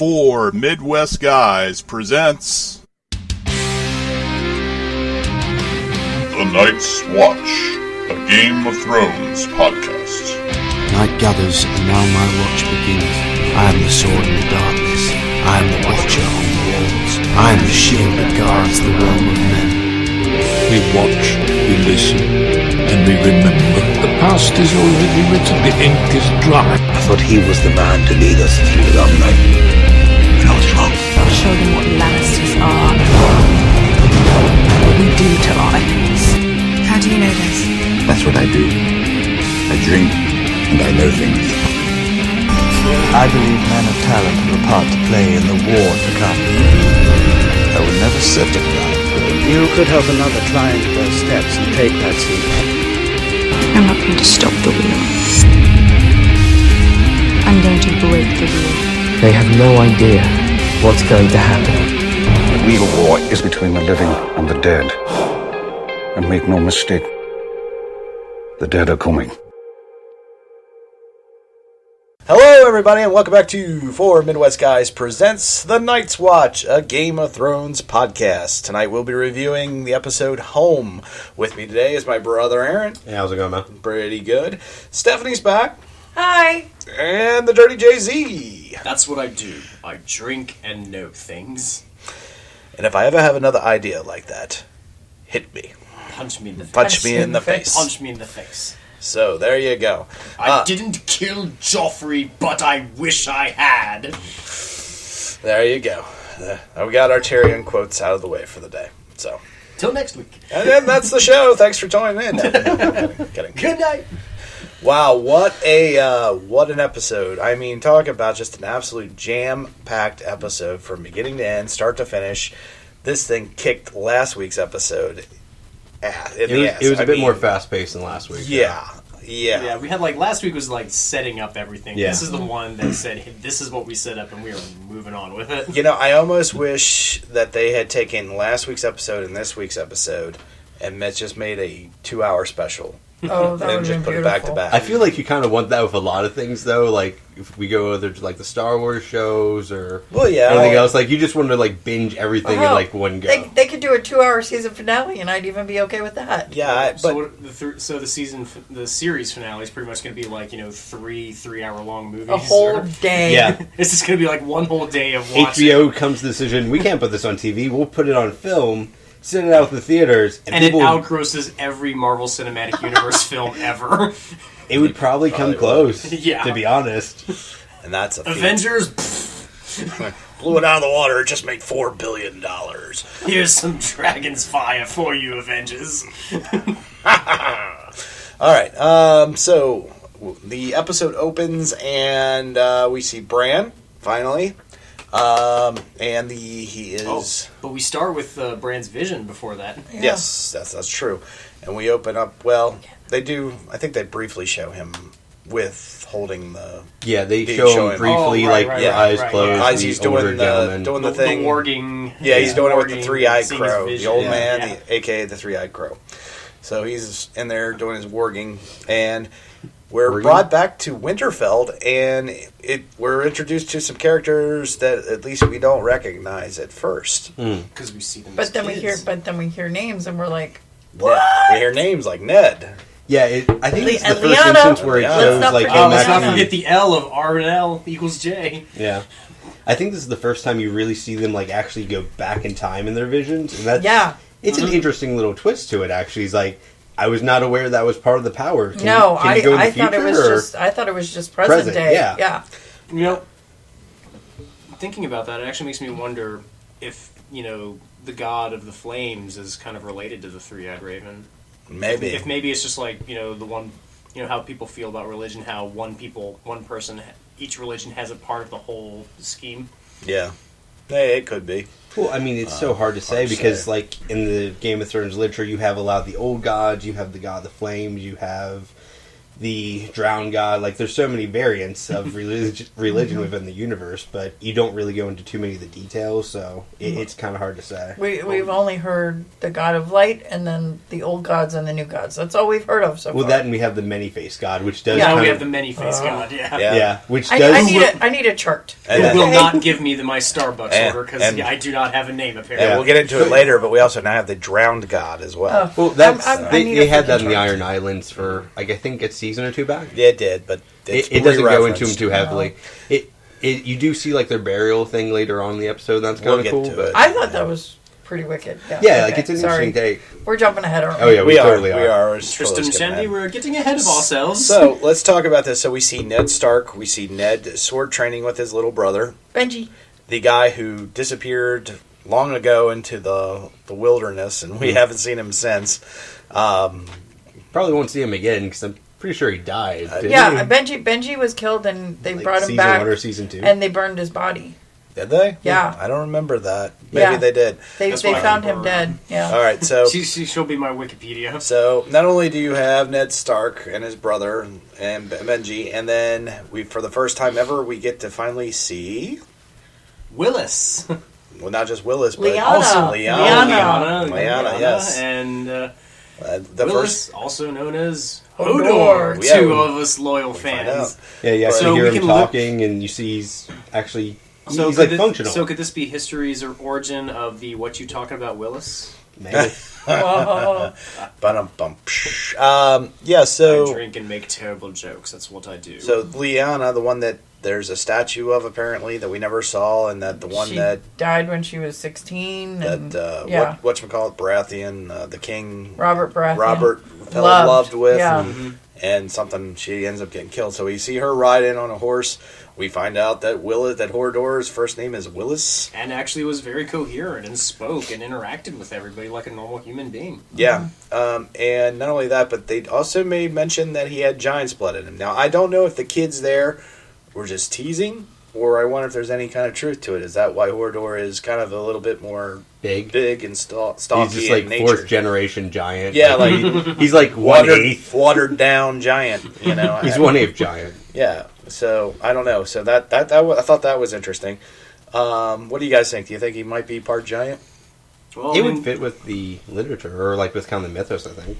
Four Midwest Guys presents The Night's Watch, a Game of Thrones podcast. Night gathers, and now my watch begins. I am the sword in the darkness. I am the watcher on the walls. I am the shield that guards the realm of men. We watch, we listen, and we remember. The past is already written, the ink is dry. I thought he was the man to lead us through the long night, but I was wrong. Show them what Lannisters are. What we do to our enemies. How do you know this? That's what I do. I drink, and I know things. I believe men of talent have a part to play in the war to come. I will never sit at night with them. You could help another climb those steps and take that seat. I'm not going to stop the wheel. I'm going to break the wheel. They have no idea what's going to happen. The real war is between the living and the dead. And make no mistake, the dead are coming. Hello, everybody, and welcome back to Four Midwest Guys presents The Night's Watch, a Game of Thrones podcast. Tonight we'll be reviewing the episode Home. With me today is my brother Aaron. Hey, how's it going, man? Pretty good. Stephanie's back. Hi. And the Dirty Jay-Z. That's what I do. I drink and know things. And if I ever have another idea like that, hit me. Punch me in the face. Punch me in the face. Punch me in the face. So, there you go. I didn't kill Joffrey, but I wish I had. There you go. We got our Tyrion quotes out of the way for the day. So, till next week. And then that's the show. Thanks for joining in. No, kidding. Good night. Wow, what an episode. I mean, talk about just an absolute jam-packed episode from beginning to end, start to finish. This thing kicked last week's episode It was a bit more fast-paced than last week. Yeah. We had, last week was, setting up everything. Yeah. This is the one that said, hey, this is what we set up, and we are moving on with it. You know, I almost wish that they had taken last week's episode and this week's episode and just made a 2-hour special. Oh, that would and just put beautiful. it back to back. I feel like you kind of want that with a lot of things, though. Like, if we go over to, the Star Wars shows or anything else, you just want to, binge everything in, one go. They could do a 2-hour season finale, and I'd even be okay with that. Yeah, but... So the series finale is pretty much going to be, 3-hour-long movies. A whole day. Yeah. It's just going to be, one whole day of watching. HBO comes to the decision, we can't put this on TV, we'll put it on film, send it out to the theaters. And it outgrosses every Marvel Cinematic Universe film ever. It would probably come close, to be honest. And that's a Avengers blew it out of the water. It just made $4 billion. Here's some dragon's fire for you, Avengers. All right. So the episode opens and we see Bran finally. And he is. Oh, but we start with Bran's vision before that. Yeah. Yes, that's true. And we open up. Well, they do. I think they briefly show him with holding the. Yeah, they show him briefly, eyes closed. As he's doing the thing. The warging. Yeah, he's doing it with the three-eyed crow, the old man, yeah. aka the three-eyed crow. So he's in there doing his warging, and we're brought back to Winterfell, and we're introduced to some characters that at least we don't recognize at first, because we see them. But then we hear names, and we're like, what? We hear names like Ned. Yeah, I think it's the first Lyanna. instance where it shows let's not forget the L of R and L equals J. Yeah. I think this is the first time you really see them actually go back in time in their visions. And that's, it's an interesting little twist to it, actually. It's I was not aware that was part of the power. Can you go in the future, I thought it was just present day. Yeah. You know, thinking about that, it actually makes me wonder if, the god of the flames is kind of related to the three-eyed raven. Maybe. If maybe it's just the one, how people feel about religion, how one person, each religion has a part of the whole scheme. Yeah. Hey, it could be. Well, I mean, it's so hard to say because, in the Game of Thrones literature, you have a lot of the old gods, you have the god of the flames, you have the drowned god. Like, there's so many variants of religion within the universe, but you don't really go into too many of the details, so it's kind of hard to say. We've only heard the god of light, and then the old gods and the new gods. That's all we've heard of so far. Well, that and we have the many-faced god, which does. Yeah, we have the many-faced god. Yeah. Which does. I need a chart. And it will not give me my Starbucks order because I do not have a name apparently. Yeah, we'll get into it later, but we also now have the drowned god as well. Well, that's they had that in the Iron Islands for I think it's season or two back. Yeah, it did, but it doesn't go into them too heavily. You do see like their burial thing later on in the episode. That's kind of cool. But I thought that was pretty wicked. Yeah, like it's an interesting take. We're jumping ahead, aren't we? Oh yeah, we totally are. We are. Tristan and Shandy, we're getting ahead of ourselves. So let's talk about this. So we see Ned Stark. We see Ned sword training with his little brother Benji, the guy who disappeared long ago into the wilderness, and we haven't seen him since. Probably won't see him again because I'm pretty sure he died. Benji was killed, and they brought him back. Season 1 or season 2, and they burned his body. Did they? Yeah. I don't remember that. Maybe they did. They found him dead. Yeah. All right, so she'll be my Wikipedia. So not only do you have Ned Stark and his brother and Benji, and then for the first time ever, we get to finally see Willis. Well, not just Willis, but Lyanna. also Lyanna, yes. And the Willis, first, also known as Hodor, two of us loyal fans. Yeah, you actually hear him talking, and you see he's actually he's like functional. So could this be history's origin of the what you talking about, Willis? Maybe. Yeah, so I drink and make terrible jokes. That's what I do. So Lyanna, the one that there's a statue of apparently that we never saw, and that the one that died when she was 16. That and, whatchamacallit, Baratheon, the king Robert Baratheon. Robert fell in love with, yeah. and something she ends up getting killed. So we see her ride in on a horse. We find out that Hodor's first name is Willis, and actually was very coherent and spoke and interacted with everybody like a normal human being. Yeah, and not only that, but they also made mention that he had giant's blood in him. Now I don't know if the kids there were just teasing, or I wonder if there's any kind of truth to it. Is that why Hodor is kind of a little bit more big and stocky? He's just like fourth generation giant. Yeah, like he's like 1/8 watered down giant. You know, he's 1/8 giant. Yeah, so I don't know. So that I thought that was interesting. What do you guys think? Do you think he might be part giant? Well, it would fit with the literature, or like with kind of the mythos. I think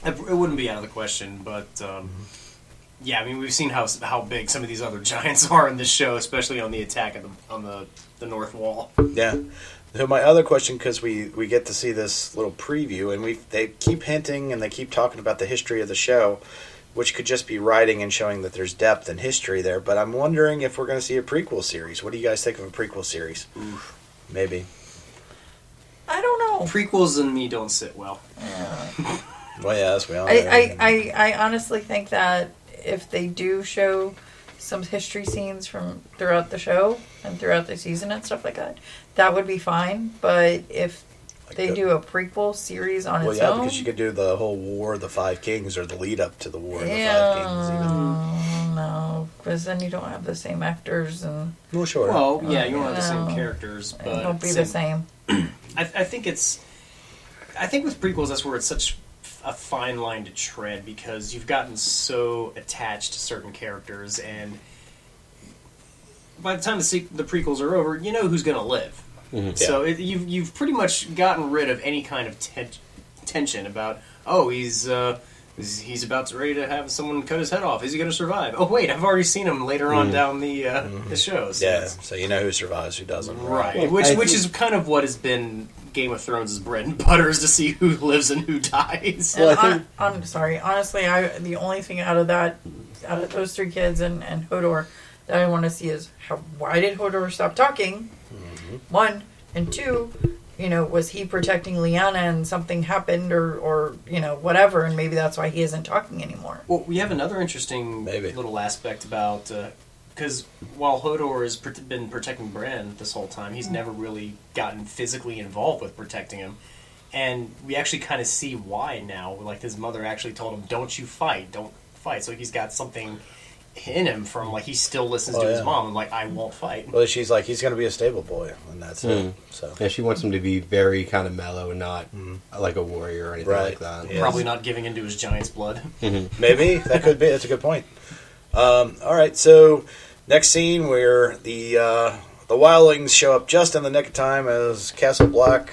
it wouldn't be out of the question, but. Yeah, I mean, we've seen how big some of these other giants are in this show, especially on the attack on the North Wall. Yeah. So my other question, because we get to see this little preview, and they keep hinting and they keep talking about the history of the show, which could just be writing and showing that there's depth and history there. But I'm wondering if we're going to see a prequel series. What do you guys think of a prequel series? Oof. Maybe. I don't know. Prequels and me don't sit well. Well, yeah, that's we all know. I honestly think that if they do show some history scenes from throughout the show and throughout the season and stuff like that, that would be fine. But if they do a prequel series on its own, because you could do the whole War of the Five Kings or the lead up to the War of the Five Kings. Even. No, because then you don't have the same actors and. Well, sure. Well, yeah, you don't have the same characters, but it won't be the same. I think with prequels that's where it's such a fine line to tread, because you've gotten so attached to certain characters, and by the time the prequels are over, you know who's going to live. Mm-hmm. Yeah. So you've pretty much gotten rid of any kind of tension about he's about to ready to have someone cut his head off. Is he going to survive? Oh wait, I've already seen him later on down the show. So yeah, so you know who survives, who doesn't. Right, which is kind of what has been Game of Thrones' bread and butter, is to see who lives and who dies. Well, I'm sorry. Honestly, the only thing out of those three kids and Hodor that I want to see is why did Hodor stop talking? Mm-hmm. 1, and 2, was he protecting Lyanna and something happened or whatever, and maybe that's why he isn't talking anymore. Well, we have another interesting little aspect about. Because while Hodor has been protecting Bran this whole time, he's never really gotten physically involved with protecting him. And we actually kind of see why now. Like, his mother actually told him, don't you fight, don't fight. So he's got something in him from like he still listens to his mom and like I won't fight. Well, she's like he's going to be a stable boy, and that's it. So yeah, she wants him to be very kind of mellow and not like a warrior or anything like that. Yes. Probably not giving into his giant's blood. Maybe that could be. That's a good point. All right, so next scene where the wildlings show up just in the nick of time as Castle Black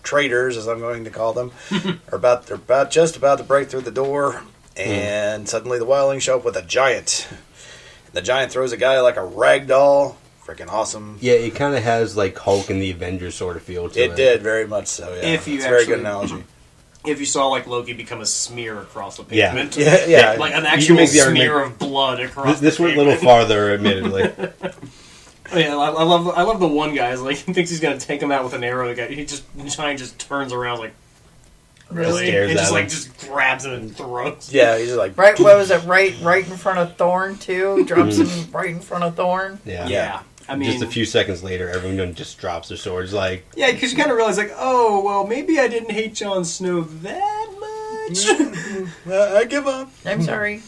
traders, as I'm going to call them, they're just about to break through the door. And suddenly the wildlings show up with a giant. The giant throws a guy like a rag doll. Freaking awesome. Yeah, it kind of has like Hulk and the Avengers sort of feel to it. It did, very much so, yeah. It's a very good analogy. If you saw like Loki become a smear across the pavement. Yeah. Like an actual smear of blood across this the went a little farther, admittedly. Yeah, I love the one guy. Like he thinks he's gonna take him out with an arrow. The giant just turns around like, really, and just grabs him and throws. Yeah, he's just like right. What was it? Right in front of Thorn too. Drops him right in front of Thorn. Yeah. I mean, just a few seconds later, everyone just drops their swords. Like, yeah, because you kind of realize, like, oh, well, maybe I didn't hate Jon Snow that much. I give up. I'm sorry.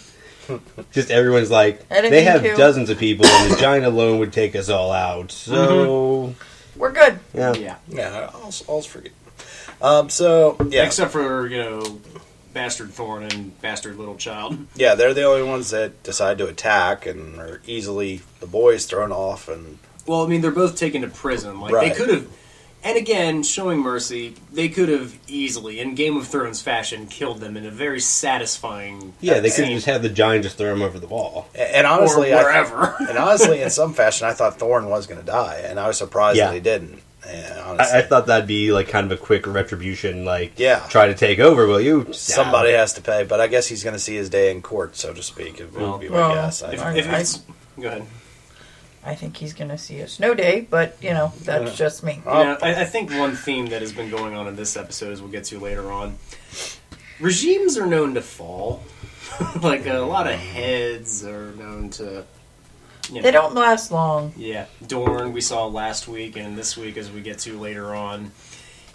Just everyone's like, they have dozens of people, and the giant alone would take us all out. So we're good. Yeah. All's forget. So yeah, except for Bastard Thorn and Bastard Little Child. Yeah, they're the only ones that decide to attack and are easily the boys thrown off. And well, I mean, they're both taken to prison. Like they could have. And again, showing mercy, they could have easily, in Game of Thrones fashion, killed them in a very satisfying. Yeah, they could have just had the giant just throw him over the wall, and honestly, or wherever. And honestly, in some fashion, I thought Thorn was going to die, and I was surprised that he didn't. I thought that'd be like kind of a quick retribution, like try to take over, will you? Somebody has to pay, but I guess he's going to see his day in court, so to speak. It would be my guess. Go ahead. I think he's going to see a snow day, but, that's just me. I think one theme that has been going on in this episode, as we'll get to later on, regimes are known to fall. Like, a lot of heads are known to... They don't last long. Yeah. Dorne, we saw last week, and this week, as we get to later on,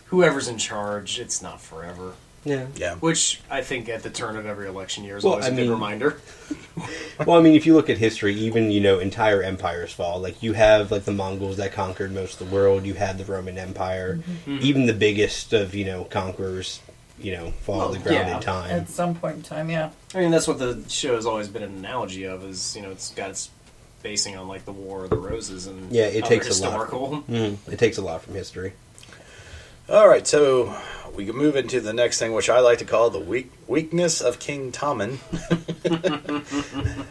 whoever's in charge, it's not forever. Yeah. Which I think at the turn of every election year is always a good reminder. Well, I mean, if you look at history, even, entire empires fall. Like, you have, like, the Mongols that conquered most of the world. You had the Roman Empire. Mm-hmm. Even the biggest of, conquerors, fall to the ground in time. At some point in time, yeah. I mean, that's what the show has always been an analogy of, is, it's got its basing on, like, the War of the Roses and it takes historical. A lot. It takes a lot from history. All right, so we can move into the next thing, which I like to call the weakness of King Tommen.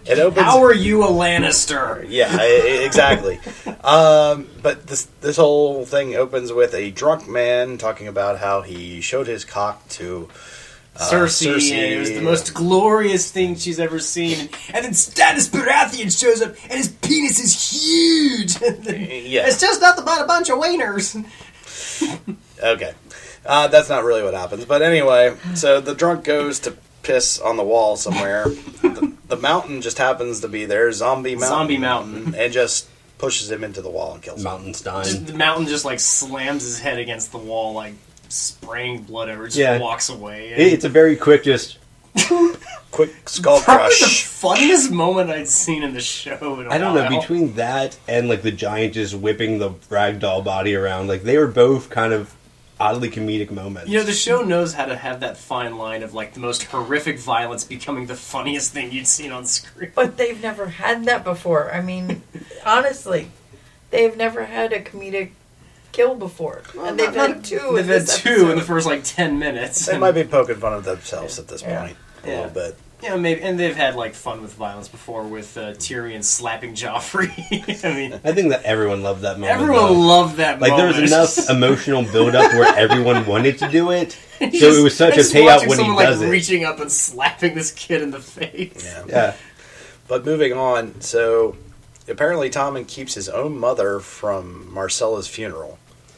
It opens. How are you a Lannister? Yeah, exactly. But this whole thing opens with a drunk man talking about how he showed his cock to Cersei, and it was the most glorious thing she's ever seen. And then Stannis Baratheon shows up, and his penis is huge. It's just nothing but a bunch of wieners. Okay. That's not really what happens. But anyway, so the drunk goes to piss on the wall somewhere. The mountain just happens to be there, Zombie Mountain. And just pushes him into the wall and kills him. Mountainstein. The mountain just like slams his head against the wall, like spraying blood everywhere, just walks away. It's a very quick, just... quick skull Probably crush. the funniest moment I'd seen in the show in a I don't know, while. between that and like the giant just whipping the ragdoll body around, like they were both kind of oddly comedic moments. The show knows how to have that fine line of like the most horrific violence becoming the funniest thing you'd seen on screen. But they've never had that before. I mean, honestly, they've never had a comedic kill before. Well, and they've had two. They've had two in the first like 10 minutes. They might be poking fun of themselves at this point a little bit. Yeah, maybe, and they've had like fun with violence before, with Tyrion slapping Joffrey. I think that everyone loved that moment. Everyone loved that moment. Like there was enough emotional build-up where everyone wanted to do it, so it was such a payout when he does it. Reaching up and slapping this kid in the face. Yeah. But moving on, so apparently Tommen keeps his own mother from Marcella's funeral.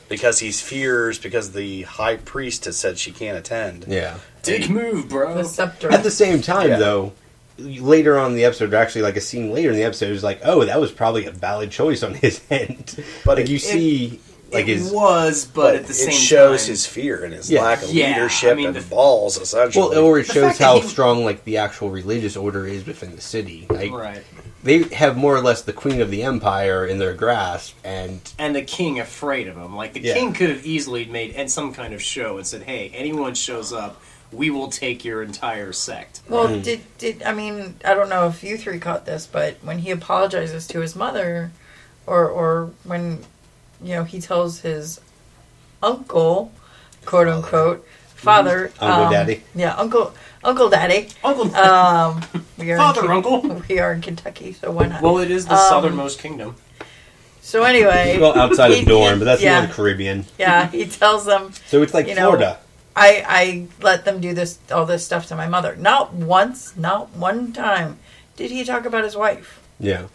Because he fears, because the high priest has said she can't attend. Yeah. Dick move, bro. The scepter. At the same time, though, later on in the episode, or actually like a scene later in the episode, is like, oh, that was probably a valid choice on his end. But like you see Like it was, but at the same time... It shows his fear and his lack of leadership and balls, essentially. Well, or it shows how strong, like, the actual religious order is within the city. Like, right. They have more or less the queen of the empire in their grasp, and the king afraid of him. Like, the king could have easily made some kind of show and said, hey, anyone shows up, we will take your entire sect. Well, I mean, I don't know if you three caught this, but when he apologizes to his mother, or when, you know, he tells his uncle, quote unquote, father, Uncle Daddy. Yeah, Uncle Daddy. We are Uncle. We are in Kentucky, so why not? Well, it is the southernmost kingdom. So anyway, well, outside of Dorne, but that's more the Caribbean. Yeah, he tells them. So it's like Florida. I let them do all this stuff to my mother. Not once, not one time did he talk about his wife. Yeah.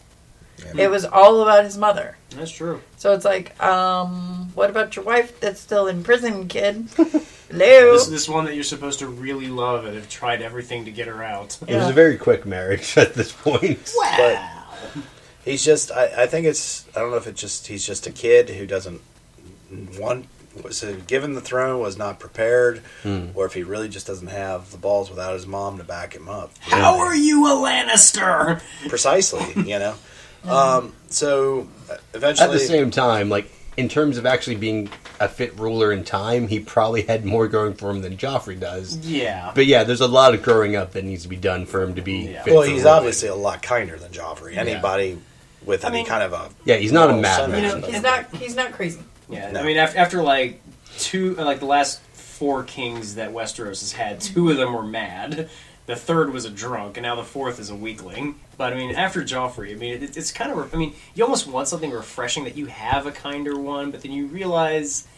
It was all about his mother. That's true. So it's like, what about your wife that's still in prison, kid? Hello? This one that you're supposed to really love and have tried everything to get her out. It was a very quick marriage at this point. Wow. But he's just, I think it's, I don't know if it's just, he's just a kid who doesn't want, was given the throne, was not prepared, or if he really just doesn't have the balls without his mom to back him up. How are you a Lannister? Precisely, you know. So eventually, at the same time, like in terms of actually being a fit ruler in time, he probably had more going for him than Joffrey does. Yeah, but yeah, there's a lot of growing up that needs to be done for him to be. Yeah. Fit Well, for he's ruling. obviously a lot kinder than Joffrey. Anybody with any kind of a he's not a madman. He's not crazy. Yeah, no. I mean, after like the last 4 kings that Westeros has had, 2 of them were mad. The 3rd was a drunk, and now the 4th is a weakling. But I mean, after Joffrey, I mean, it's kind of. I mean, you almost want something refreshing that you have a kinder one, but then you realize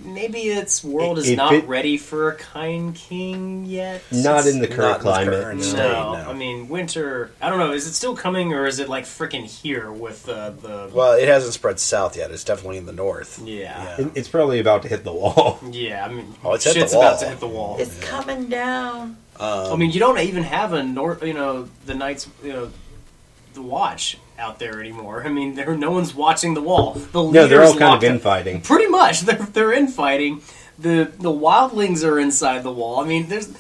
maybe its world is not ready for a kind king yet. Not in the current climate. No, I mean, winter. I don't know. Is it still coming, or is it like freaking here with the? Well, it hasn't spread south yet. It's definitely in the north. Yeah. It's probably about to hit the wall. Yeah, I mean, it's hit shit's the wall. about to hit the wall. It's coming down. I mean, you don't even have a the Knights, the Watch out there anymore. I mean, no one's watching the wall. They're all kind of infighting. Pretty much, they're infighting. The wildlings are inside the wall. I mean, there's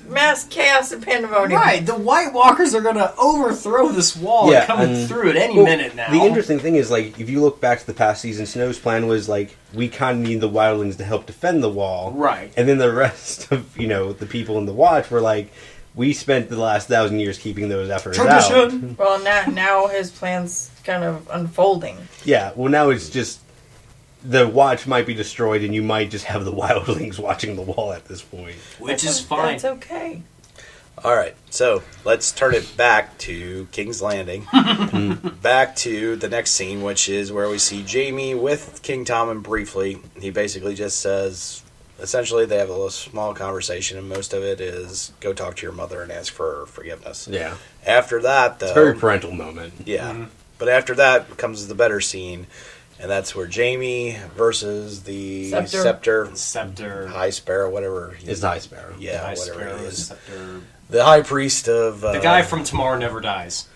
mass chaos and pandemonium. Right, the White Walkers are going to overthrow this wall and coming through at any minute now. The interesting thing is, like, if you look back to the past season, Snow's plan was, like, we kind of need the wildlings to help defend the wall. Right. And then the rest of, the people in the Watch were like, we spent the last 1,000 years keeping those efforts out. Well, now his plan's kind of unfolding. Yeah, well, now it's just the Watch might be destroyed, and you might just have the wildlings watching the wall at this point. Which is fine. That's okay. All right, so let's turn it back to King's Landing. Back to the next scene, which is where we see Jaime with King Tommen briefly. He basically just says, essentially, they have a little small conversation, and most of it is go talk to your mother and ask for forgiveness. Yeah. After that, though... It's a very parental moment. Yeah. Mm-hmm. But after that comes the better scene, and that's where Jaime versus the Scepter, High Sparrow, whatever. It's the High Sparrow. Yeah, High whatever Sparrow, he is. Scepter. The High Priest of... the guy from Tomorrow Never Dies.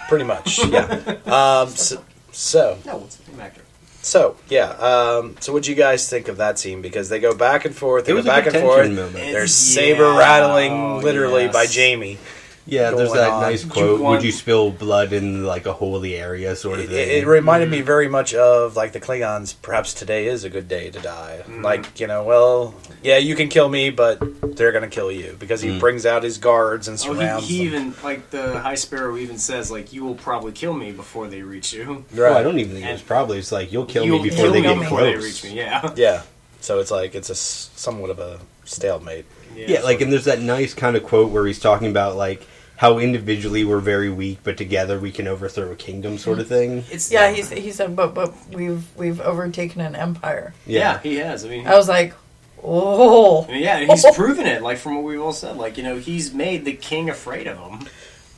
Pretty much, yeah. So no, it's the same actor. So, yeah. So what do you guys think of that scene? Because they go back and forth. They It go was a back good and forth. tension moment. There's saber rattling, literally, by Jaime. Yeah, there's going that on. nice quote, would you spill blood in, like, a holy area sort of thing. It reminded me very much of, like, the Klingons, perhaps today is a good day to die. Like, well, yeah, you can kill me, but they're going to kill you. Because he brings out his guards and surrounds he them. even, like, the High Sparrow even says, like, you will probably kill me before they reach you. Right. Well, I don't even think it was probably. It's like, you'll kill me before they get close. They reach me, yeah. Yeah. So it's like, it's somewhat of a stalemate. Yeah, like, and there's that nice kind of quote where he's talking about, like, how individually we're very weak, but together we can overthrow a kingdom, sort of thing. He said, but we've overtaken an empire. Yeah, he has. I mean, I was like, oh. I mean, yeah, he's proven it. Like from what we've all said, like he's made the king afraid of him.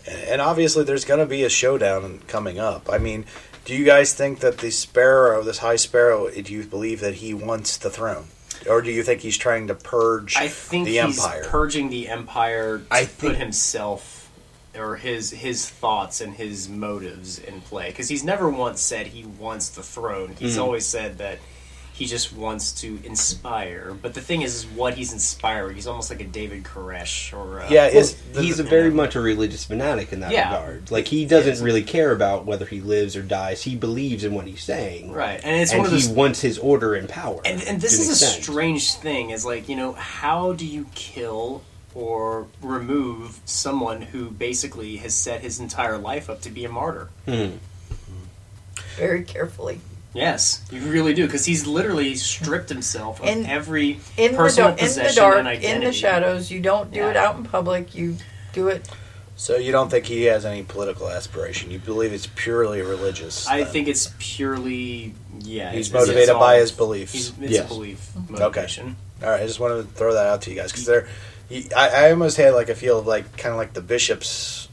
And obviously, there's going to be a showdown coming up. I mean, do you guys think that the Sparrow, this High Sparrow, do you believe that he wants the throne? Or do you think he's trying to purge the Empire? I think he's purging the Empire to put himself or his thoughts and his motives in play, because he's never once said he wants the throne. He's always said that he just wants to inspire. But the thing is what he's inspiring. He's almost like a David Koresh or he's very much a religious fanatic in that regard. Like, he doesn't really care about whether he lives or dies. He believes in what he's saying, right? And it's and one of those, he wants his order and power. And this is a strange thing. Is like, how do you kill or remove someone who basically has set his entire life up to be a martyr? Very carefully. Yes, you really do, because he's literally stripped himself of every in personal the possession in the dark, and identity. in the shadows. You don't do it out in public. You do it. So you don't think he has any political aspiration? You believe it's purely religious? I think it's purely, he's motivated by his beliefs. It's a belief motivation. Okay. All right, I just wanted to throw that out to you guys, because I almost had like a feel of like kind of like the bishops,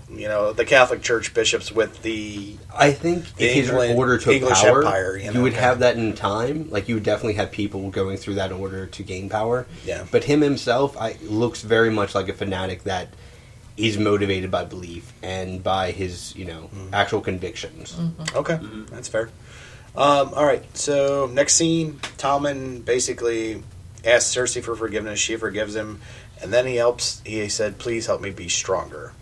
the Catholic Church bishops with the. I think if his order took English power, Empire, you would have that in time. Like, you would definitely have people going through that order to gain power. Yeah. But him himself, looks very much like a fanatic that is motivated by belief and by his, actual convictions. Okay, that's fair. All right, so next scene, Tommen basically asks Cersei for forgiveness. She forgives him, and then he said, please help me be stronger.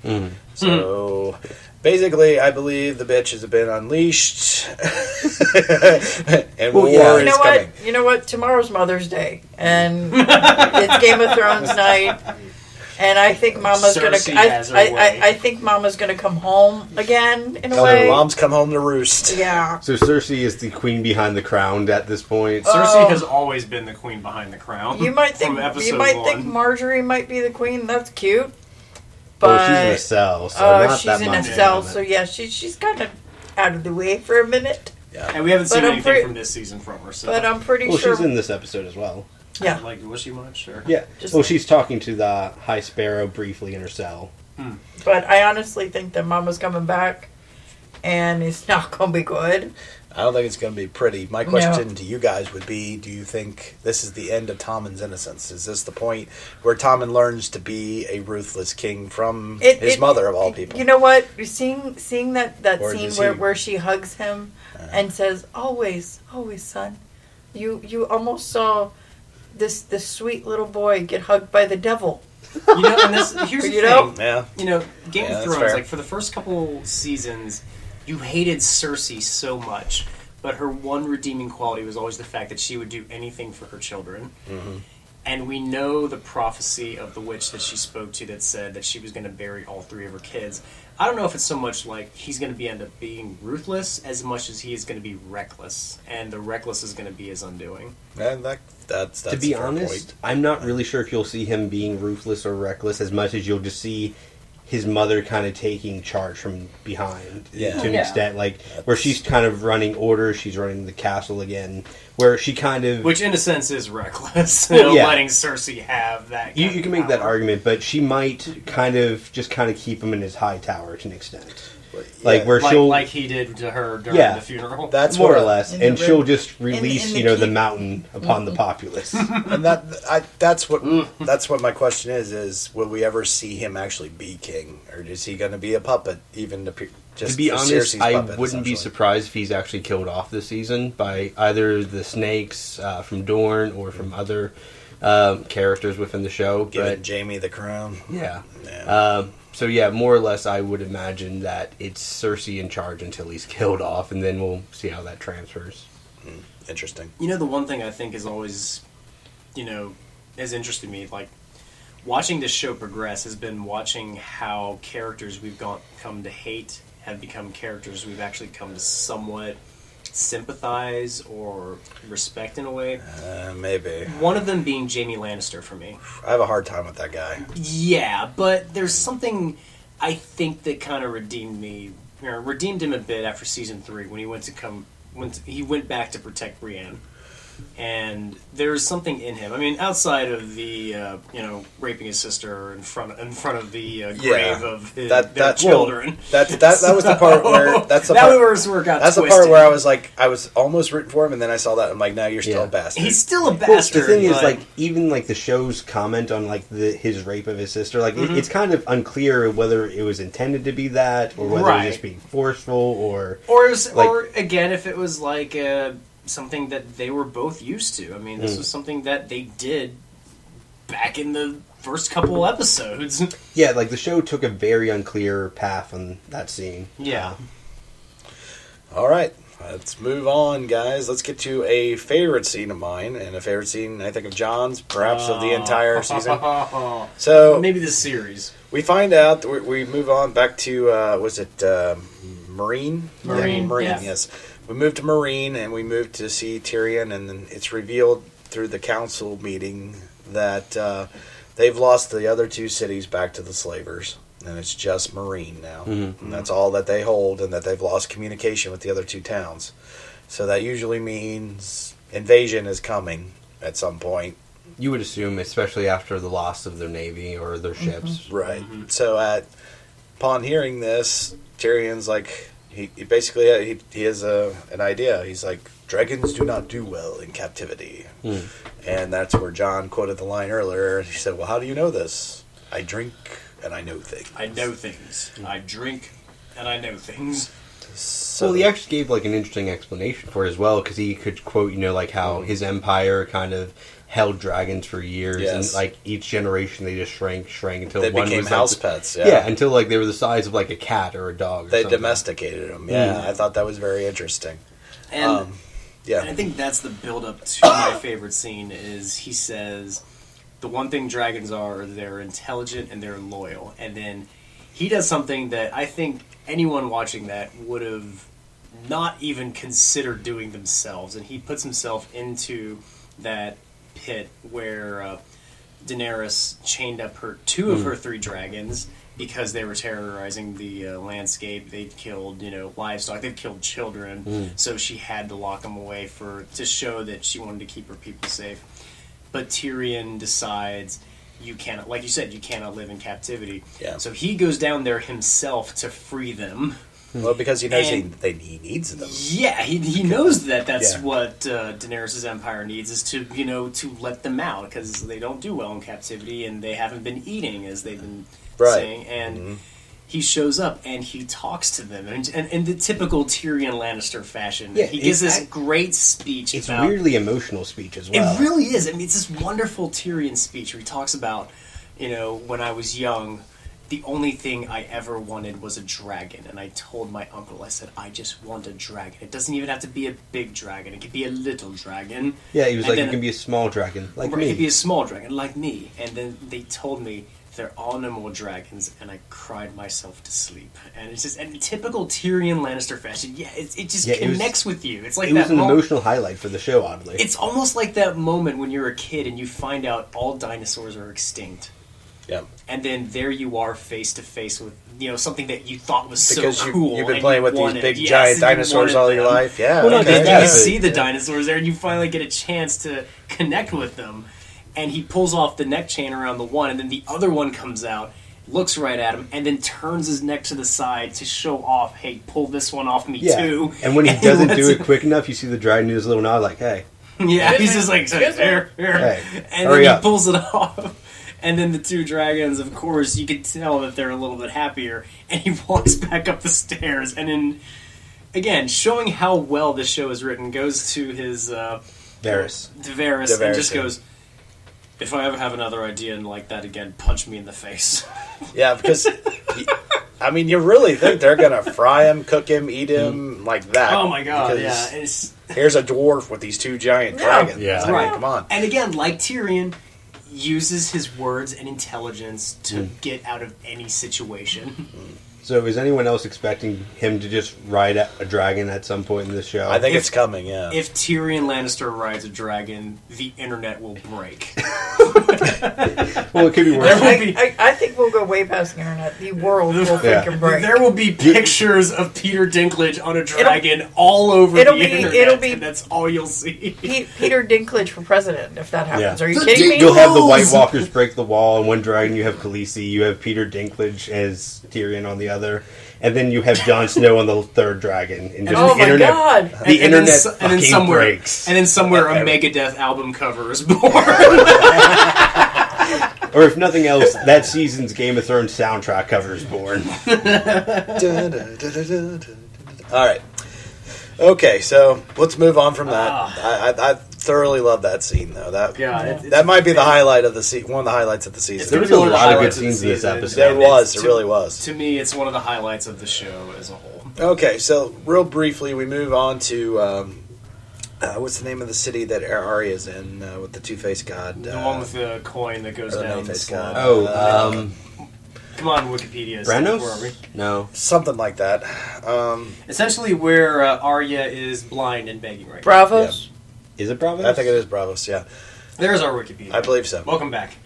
So basically, I believe the bitch has been unleashed, and war is coming. You know what? Tomorrow's Mother's Day, and it's Game of Thrones night. And I think Mama's gonna. I think Mama's gonna come home again in a way. Mom's come home to roost. Yeah. So Cersei is the queen behind the crown at this point. Cersei has always been the queen behind the crown. You might think. Think Marjorie might be the queen. That's cute. But she's in a cell. So not she's that in much a cell. So yeah, she's kind of out of the way for a minute. Yeah. And we haven't seen anything from this season from her. So. But I'm pretty sure. She's in this episode as well. Yeah. Was she much? Or? Yeah. She's talking to the High Sparrow briefly in her cell. But I honestly think that Mama's coming back, and it's not going to be good. I don't think it's going to be pretty. My question to you guys would be, do you think this is the end of Tommen's innocence? Is this the point where Tommen learns to be a ruthless king from his mother, of all people? You know what? Seeing that scene where she hugs him and says, always, always, son. You almost saw this sweet little boy get hugged by the devil. And here's the thing. Yeah. Game of Thrones, like, for the first couple seasons, you hated Cersei so much, but her one redeeming quality was always the fact that she would do anything for her children. And we know the prophecy of the witch that she spoke to that said that she was going to bury all 3 of her kids. I don't know if it's so much like he's going to end up being ruthless as much as he is going to be reckless, and the reckless is going to be his undoing. And that's to be honest, I'm not really sure if you'll see him being ruthless or reckless as much as you'll just see his mother kind of taking charge from behind to an extent, like where she's kind of running order, she's running the castle again, where she kind of... Which in a sense is reckless, letting Cersei have that You can make that argument, but she might kind of keep him in his high tower to an extent. Like where she'll... Like he did to her during the funeral. That's more or less, and she'll just release, the mountain upon the populace. And that's what my question is will we ever see him actually be king, or is he going to be a puppet, even to be honest, I wouldn't be surprised if he's actually killed off this season by either the snakes from Dorne or from other characters within the show. Giving Jaime the crown. Yeah. So more or less, I would imagine that it's Cersei in charge until he's killed off, and then we'll see how that transfers. Interesting. The one thing I think is always, has interested me, like, watching this show progress has been watching how characters we've come to hate have become characters we've actually come to somewhat sympathize or respect in a way. Maybe. One of them being Jaime Lannister for me. I have a hard time with that guy. Yeah, but there's something I think that kind of redeemed him a bit after season 3 when he went back to protect Brienne. And there's something in him. I mean, outside of the raping his sister in front of the grave of their children. That was the part where that's the part where I was like, I was almost rooting for him, and then I saw that I'm like, no, you're still a bastard. He's still a bastard. The thing is, like, even like the show's comment on like his rape of his sister, like it's kind of unclear whether it was intended to be that or whether it was just being forceful or again, if it was like something that they were both used to. I mean, this was something that they did back in the first couple episodes. Yeah, like the show took a very unclear path on that scene. Yeah. All right, let's move on, guys. Let's get to a favorite scene of mine and a favorite scene, I think, of John's, perhaps of the entire season. So maybe this series. We find out, we move on back to, was it Marine? Marine, yes. We moved to Marine, and we moved to see Tyrion, and then it's revealed through the council meeting that they've lost the other two cities back to the slavers, and it's just Marine now. Mm-hmm. And that's all that they hold, and that they've lost communication with the other two towns. So that usually means invasion is coming at some point. You would assume, especially after the loss of their navy or their ships. Right. Mm-hmm. So upon hearing this, Tyrion's like... He basically he has an idea. He's like, dragons do not do well in captivity. And that's where John quoted the line earlier. He said, well, how do you know this? I drink and I know things. I know things. I drink and I know things. So he actually gave like an interesting explanation for it as well, because he could quote, like how his empire kind of held dragons for years, and like each generation they just shrank until they one became was house like pets. Until like they were the size of like a cat or a dog. They domesticated them. Yeah, I thought that was very interesting. And I think that's the build up to my favorite scene. Is he says the one thing dragons are, they're intelligent and they're loyal, and then he does something that I think anyone watching that would have not even considered doing themselves, and he puts himself into that pit where Daenerys chained up two of her three dragons because they were terrorizing the landscape. They'd killed livestock, they'd killed children, so she had to lock them away to show that she wanted to keep her people safe. But Tyrion decides, you cannot, like you said, you cannot live in captivity. Yeah. So he goes down there himself to free them. Well, because he knows he needs them. Yeah, he knows that's what Daenerys' empire needs, is to let them out, because they don't do well in captivity and they haven't been eating, as they've been saying. And he shows up and he talks to them, and in the typical Tyrion Lannister fashion, he gives this great speech. It's a weirdly emotional speech as well. It really is. I mean, it's this wonderful Tyrion speech where he talks about, when I was young, the only thing I ever wanted was a dragon. And I told my uncle, I said, I just want a dragon. It doesn't even have to be a big dragon. It could be a little dragon. Yeah, he was like, it can be a small dragon, like me. It could be a small dragon, like me. And then they told me, there are no more dragons, and I cried myself to sleep. And it's just, in typical Tyrion Lannister fashion, it just connects with you. It's like it was an emotional highlight for the show, oddly. It's almost like that moment when you're a kid and you find out all dinosaurs are extinct. Yeah. And then there you are face to face with something that you thought was because so cool. You've been playing with these big giant dinosaurs all your life. Yeah. Well, then you see the dinosaurs there, and you finally get a chance to connect with them. And he pulls off the neck chain around the one, and then the other one comes out, looks right at him, and then turns his neck to the side to show off, hey, pull this one off me too. And when he doesn't do it quick enough, you see the dragon do his little nod like, hey. Yeah, he's just like, here. Hey, and then he pulls it off. And then the two dragons, of course, you can tell that they're a little bit happier. And he walks back up the stairs. And then, again, showing how well this show is written, goes to his... Varys. And just goes, if I ever have another idea like that again, punch me in the face. Yeah, because... you really think they're going to fry him, cook him, eat him like that. Oh, my God, yeah. Here's a dwarf with these two giant dragons. Yeah. Right. Come on. And again, like Tyrion... uses his words and intelligence to get out of any situation. So is anyone else expecting him to just ride a dragon at some point in the show? I think it's coming, yeah. If Tyrion Lannister rides a dragon, the internet will break. Well, it could be worse. I think we'll go way past the internet. The world will freaking break. There will be pictures of Peter Dinklage on a dragon all over the internet. And that's all you'll see. Peter Dinklage for president, if that happens. Are you kidding me? You'll have the White Walkers break the wall on one dragon. You have Khaleesi. You have Peter Dinklage as Tyrion on the other. And then you have Jon Snow on the third dragon. And just the internet, God. The internet fucking breaks. And then somewhere a Megadeth album cover is born. Or if nothing else, that season's Game of Thrones soundtrack cover is born. All right. Okay, so let's move on from that. I thoroughly love that scene, though. That might be the highlight of the one of the highlights of the season. There was a lot of good scenes in this episode. There was. It really was. To me, it's one of the highlights of the show as a whole. Okay, so real briefly, we move on to what's the name of the city that Arya's in with the Two-Faced God? The one with the coin that goes down the slide. Come on, Wikipedia. Brandos? Where are we? No. Something like that. Essentially where Arya is blind and begging right Bravos? Yeah. Is it Bravos? I think it is Bravos, yeah. There's our Wikipedia. I believe so. Welcome back.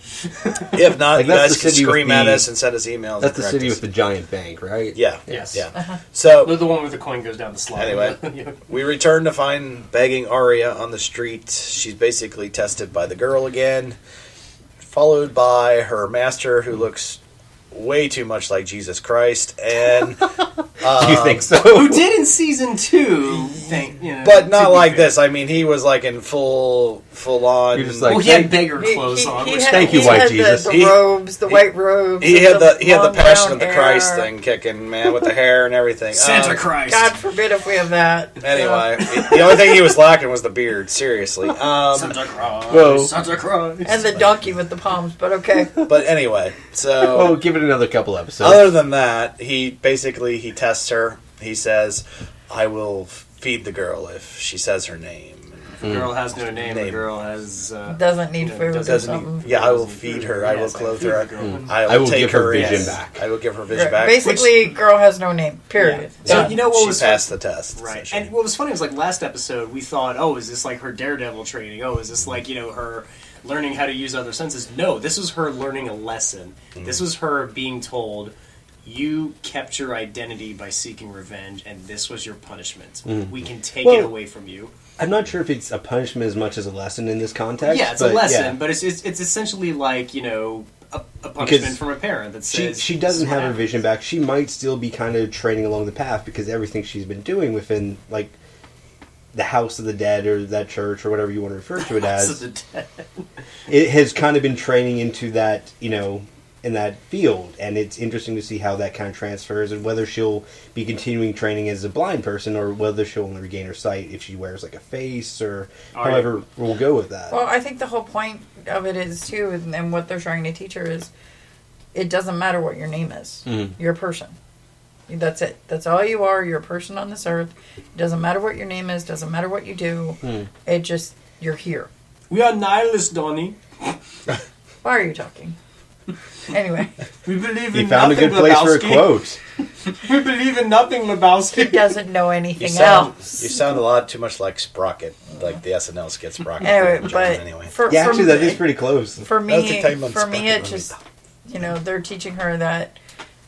If not, you guys can scream at us and send us emails. That's the city with the giant bank, right? Yeah. Yes. Yeah. So the one where the coin goes down the slide. Anyway, we return to find begging Arya on the street. She's basically tested by the girl again, followed by her master, who looks way too much like Jesus Christ, and you think so? Who did in season 2? But not like this. I mean, he was like in full on. You're just like, he had beggar clothes on. Thank you, white Jesus. The robes, the white robes. He had the Passion of the Christ thing kicking, man, with the hair and everything. Santa Christ. God forbid if we have that. Anyway, the only thing he was lacking was the beard. Seriously, Santa Christ. Santa Christ. And the donkey with the palms. But okay. But anyway, so well, give it another couple episodes. Other than that, he tests her. He says, "I will feed the girl if she says her name." The girl has no name. The girl has doesn't need food or something. I will feed her. I will clothe her. I will take give her vision back. I will give her vision back. Basically, girl has no name. Period. Yeah. So you know what she passed the test, right? And what was funny was like last episode we thought, oh, is this like her Daredevil training? Oh, is this like her learning how to use other senses? No, this was her learning a lesson. This was her being told, you kept your identity by seeking revenge, and this was your punishment. We can take it away from you. I'm not sure if it's a punishment as much as a lesson in this context. Yeah, it's a lesson, but it's essentially like, a punishment from a parent that says... She doesn't have her vision back. She might still be kind of training along the path because everything she's been doing within, like, the House of the Dead or that church or whatever you want to refer to it as... House of the Dead. It has kind of been training into that, in that field, and it's interesting to see how that kind of transfers and whether she'll be continuing training as a blind person or whether she'll only regain her sight if she wears like a face or however we'll go with that. Well, I think the whole point of it is too, and what they're trying to teach her is it doesn't matter what your name is. You're a person. That's it. That's all you are. You're a person on this earth. It doesn't matter what your name is. Doesn't matter what you do. It just, you're here. We are nihilists, Donnie. Why are you talking? Anyway, we believe in found nothing, a good place Lebowski. For a quote. We believe in nothing, Lebowski. He doesn't know anything else. You sound a lot too much like Sprocket, like the SNL skit Sprocket. Anyway, but actually, that is pretty close. For me, it just they're teaching her that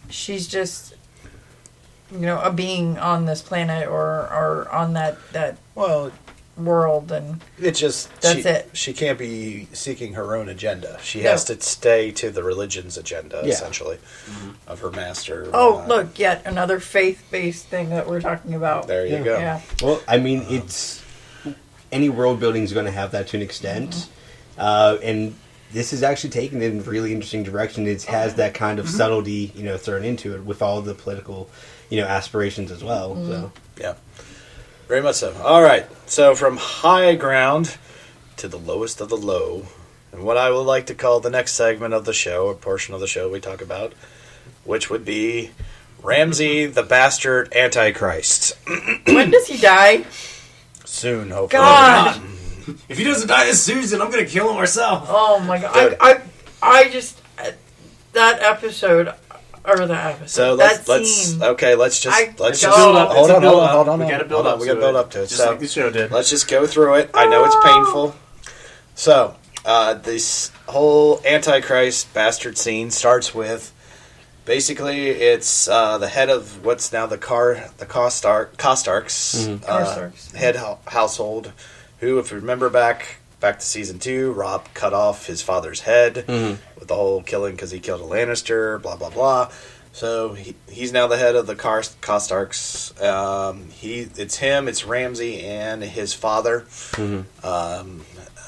she's just a being on this planet or on that world, and it's just that's she can't be seeking her own agenda. She has to stay to the religion's agenda essentially of her master. Look, yet another faith-based thing that we're talking about. There you go. Yeah. Well, I mean, it's any world building is going to have that to an extent, and this is actually taken in a really interesting direction. It has that kind of subtlety thrown into it with all the political aspirations as well. So yeah. Very much so. All right. So from high ground to the lowest of the low, and what I would like to call the next segment of the show, or portion of the show we talk about, which would be Ramsay the Bastard Antichrist. When does he die? Soon, hopefully. God! If he doesn't die as Susan, I'm going to kill him myself. Oh my God. I just... That episode... or the episode. So let's just build up. Hold on. We got to build up. We got to build up to it. Just like the show did. Let's just go through it. I know it's painful. So this whole Antichrist bastard scene starts with basically it's the head of what's now the Kostarks head household, who, if you remember back to season 2, Rob cut off his father's head with the whole killing because he killed a Lannister, blah, blah, blah. So he's now the head of the Kostarks. It's him, it's Ramsay, and his father.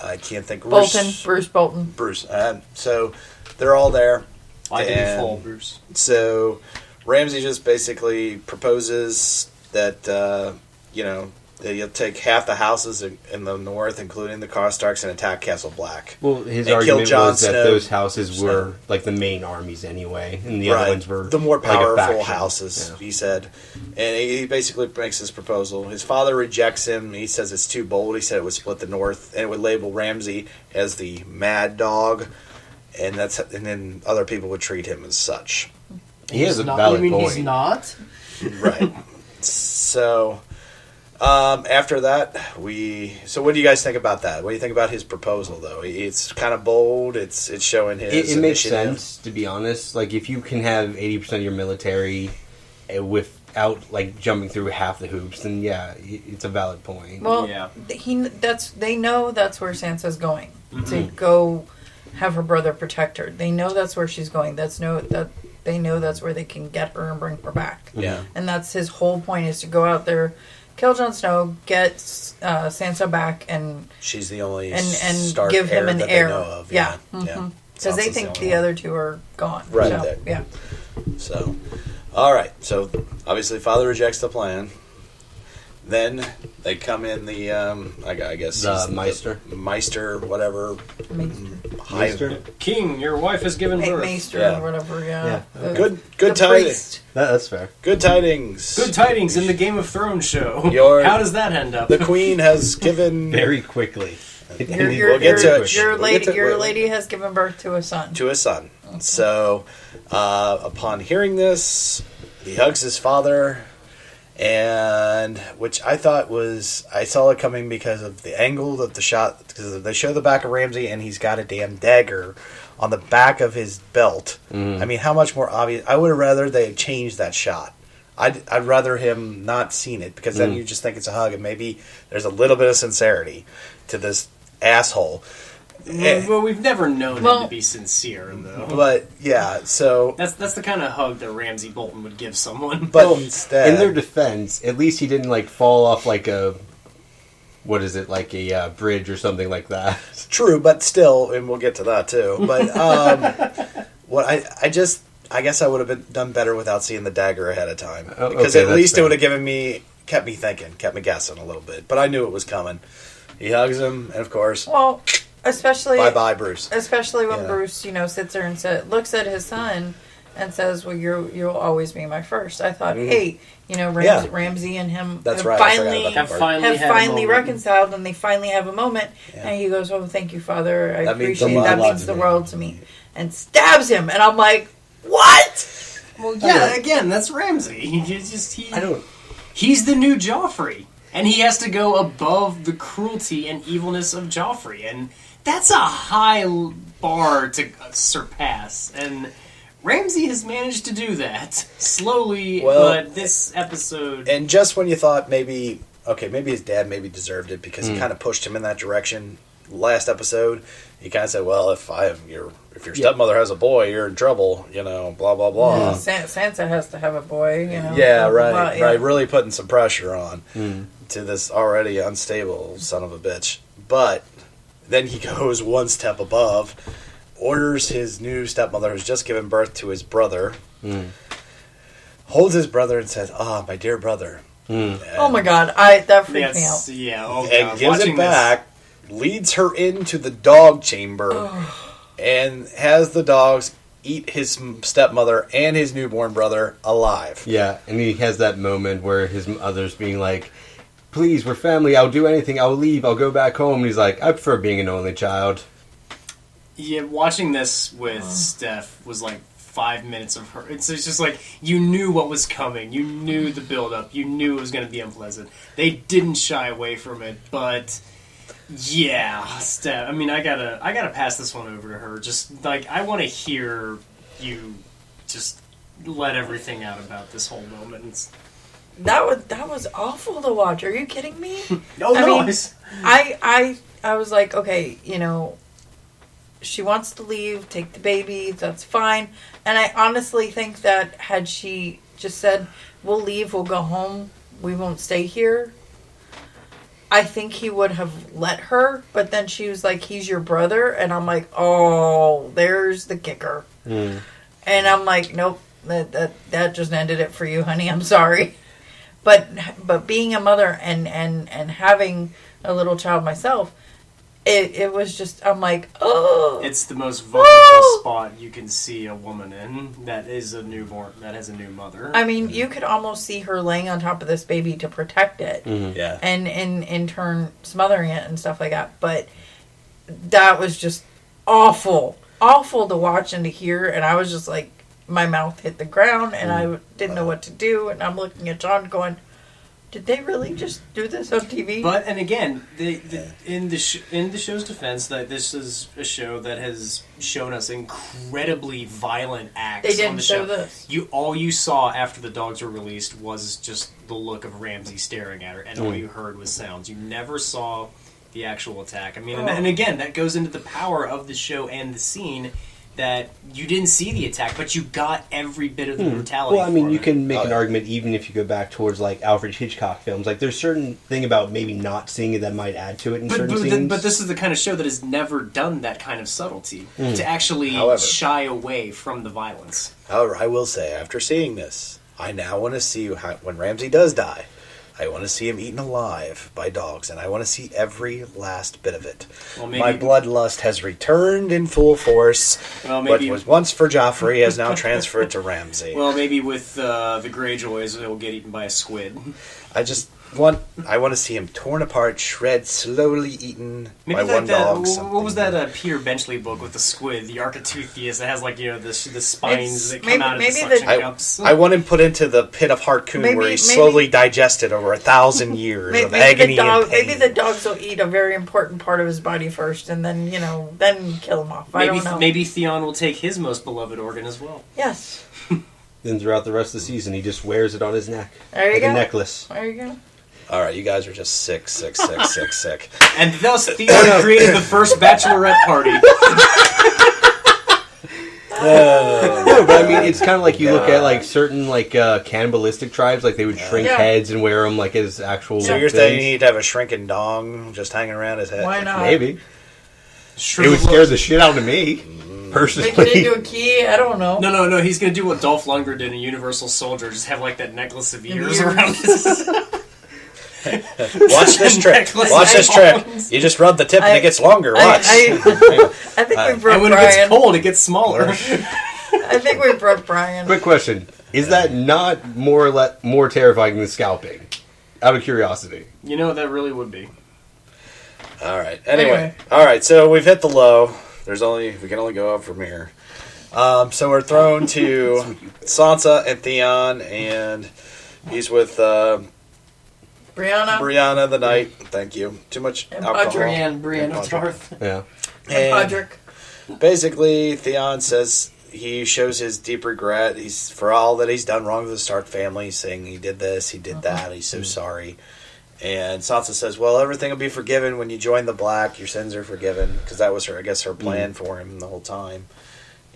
I can't think. Bruce Bolton. Bruce. So they're all there. I didn't fall, Bruce. So Ramsay just basically proposes that, that you'll take half the houses in the north, including the Karstarks, and attack Castle Black. Well, his argument was that those houses were like the main armies anyway, and the other ones were the more powerful like houses, he said. And he basically makes this proposal. His father rejects him. He says it's too bold. He said it would split the north, and it would label Ramsay as the mad dog, and then other people would treat him as such. He has a valid point. He's not? Right. So... after that, So what do you guys think about that? What do you think about his proposal, though? It's kind of bold. It's showing his It makes sense, to be honest. Like, if you can have 80% of your military without, like, jumping through half the hoops, then, yeah, it's a valid point. Well, they know that's where Sansa's going. To go have her brother protect her. They know that's where she's going. They know that's where they can get her and bring her back. Yeah. And that's his whole point, is to go out there, kill Jon Snow, get Sansa back, and she's the only and give him an heir. They know of. Yeah, because they think the other two are gone. Right. So, yeah. So, all right. So obviously, father rejects the plan. Then they come in the I guess the Meister, whatever. Meister. King, your wife has given birth. Meister or whatever. Yeah. Good tidings. That's fair. Good tidings. Good tidings in the Game of Thrones show. How does that end up? The Queen has given very quickly. We'll get to it. Your lady has given birth to a son. So, upon hearing this, he hugs his father. And which I thought I saw it coming because of the angle of the shot, because they show the back of Ramsay and he's got a damn dagger on the back of his belt. I mean, how much more obvious? I would have rather they changed that shot. I'd rather him not seen it, because then you just think it's a hug, and maybe there's a little bit of sincerity to this asshole. Well, we've never known him to be sincere, though. But yeah, so that's the kind of hug that Ramsay Bolton would give someone. But instead, in their defense, at least he didn't like fall off like a bridge or something like that. True, but still, and we'll get to that too. But what I guess I would have done better without seeing the dagger ahead of time, because at least it would have kept me thinking, kept me guessing a little bit. But I knew it was coming. He hugs him, and of course, especially bye Bruce. Especially when Bruce, sits there and looks at his son and says, "Well, you'll always be my first." I thought, hey, Ramsay and him have finally reconciled, and they finally have a moment. Yeah. And he goes, "Oh, thank you, Father. I appreciate it. That means the world to me." And stabs him, and I'm like, "What?" Well, yeah. Again, that's Ramsay. He's the new Joffrey, and he has to go above the cruelty and evilness of Joffrey, and that's a high bar to surpass, and Ramsay has managed to do that slowly. But this episode, and just when you thought maybe his dad maybe deserved it because he kind of pushed him in that direction. Last episode, he kind of said, "Well, if your stepmother has a boy, you're in trouble." Blah blah blah. Yeah, Sansa has to have a boy. Yeah, right, right. Really putting some pressure on to this already unstable son of a bitch, but. Then he goes one step above, orders his new stepmother, who's just given birth to his brother, holds his brother and says, my dear brother. Oh my God, that freaked me out. Yeah, oh God. And gives it back, leads her into the dog chamber, and has the dogs eat his stepmother and his newborn brother alive. Yeah, and he has that moment where his mother's being like, "Please, we're family. I'll do anything. I'll leave. I'll go back home." And he's like, "I prefer being an only child." Yeah, watching this with Steph was like 5 minutes of her. It's just like, you knew what was coming. You knew the build-up. You knew it was going to be unpleasant. They didn't shy away from it, but yeah, Steph. I mean, I gotta pass this one over to her. Just like, I want to hear you just let everything out about this whole moment. That was awful to watch. Are you kidding me? I was like, okay, you know, she wants to leave, take the baby, that's fine. And I honestly think that had she just said, we'll leave, we'll go home, we won't stay here, I think he would have let her. But then she was like, he's your brother. And I'm like, oh, there's the kicker. And I'm like, nope, that just ended it for you, honey. I'm sorry. But being a mother and having a little child myself, it was just, I'm like, oh. It's the most vulnerable spot you can see a woman in that is a newborn, that has a new mother. I mean, you could almost see her laying on top of this baby to protect it. Yeah. And in turn smothering it and stuff like that. But that was just awful. Awful to watch and to hear. And I was just like, my mouth hit the ground and I didn't know what to do. And I'm looking at John going, did they really just do this on TV? But, and again, in the show's defense, that this is a show that has shown us incredibly violent acts. They didn't on the show show. this. All you saw after the dogs were released was just the look of Ramsey staring at her, and all you heard was sounds. You never saw the actual attack. I mean, and again, that goes into the power of the show and the scene, that you didn't see the attack, but you got every bit of the brutality. Well, I mean, you can make an argument even if you go back towards like Alfred Hitchcock films. Like, there's certain thing about maybe not seeing it that might add to it in certain scenes. But this is the kind of show that has never done that kind of subtlety to actually shy away from the violence. However, I will say, after seeing this, I now want to see when Ramsey does die. I want to see him eaten alive by dogs, and I want to see every last bit of it. Well, maybe, my bloodlust has returned in full force. Well, maybe, what was once for Joffrey has now transferred to Ramsey. Well, maybe with the Greyjoys, he'll get eaten by a squid. I want to see him torn apart, shred, slowly eaten by one dog. What was that Peter Benchley book with the squid, the Architeuthus, that has like, you know, the spines that come out of the suction cups? I want him put into the pit of Harkoon where he's slowly digested over 1,000 years of agony and pain. Maybe the dogs will eat a very important part of his body first, and then then kill him off. I don't know. Maybe Theon will take his most beloved organ as well. Yes. Then throughout the rest of the season, he just wears it on his neck. There you go. A necklace. There you go. All right, you guys are just sick. And thus, Theon created the first bachelorette party. No, but I mean, it's kind of like you look at like certain like cannibalistic tribes, like they would shrink heads and wear them like as actual. So you're saying you need to have a shrinking dong just hanging around his head? Why not? Maybe. It would scare the shit out of me. Personally. Make it into a key? I don't know. No. He's going to do what Dolph Lundgren did in Universal Soldier. Just have like that necklace of ears around his... Watch this trick. You just rub the tip and it gets longer. Watch. I think we broke Brian. And when it gets cold, it gets smaller. I think we broke Brian. Quick question. Is that not more terrifying than scalping? Out of curiosity. You know, that really would be. All right. Anyway. All right. So we've hit the low. We can only go up from here. So we're thrown to Sansa and Theon, and he's with Brianna the Knight. Thank you. Too much alcohol. Brianna Tarth. Yeah. And Podrick. Basically, Theon says he shows his deep regret. He's for all that he's done wrong with the Stark family, saying he did this, he did that, he's so sorry. And Sansa says, well, everything will be forgiven when you join the Black. Your sins are forgiven. Because that was her plan for him the whole time.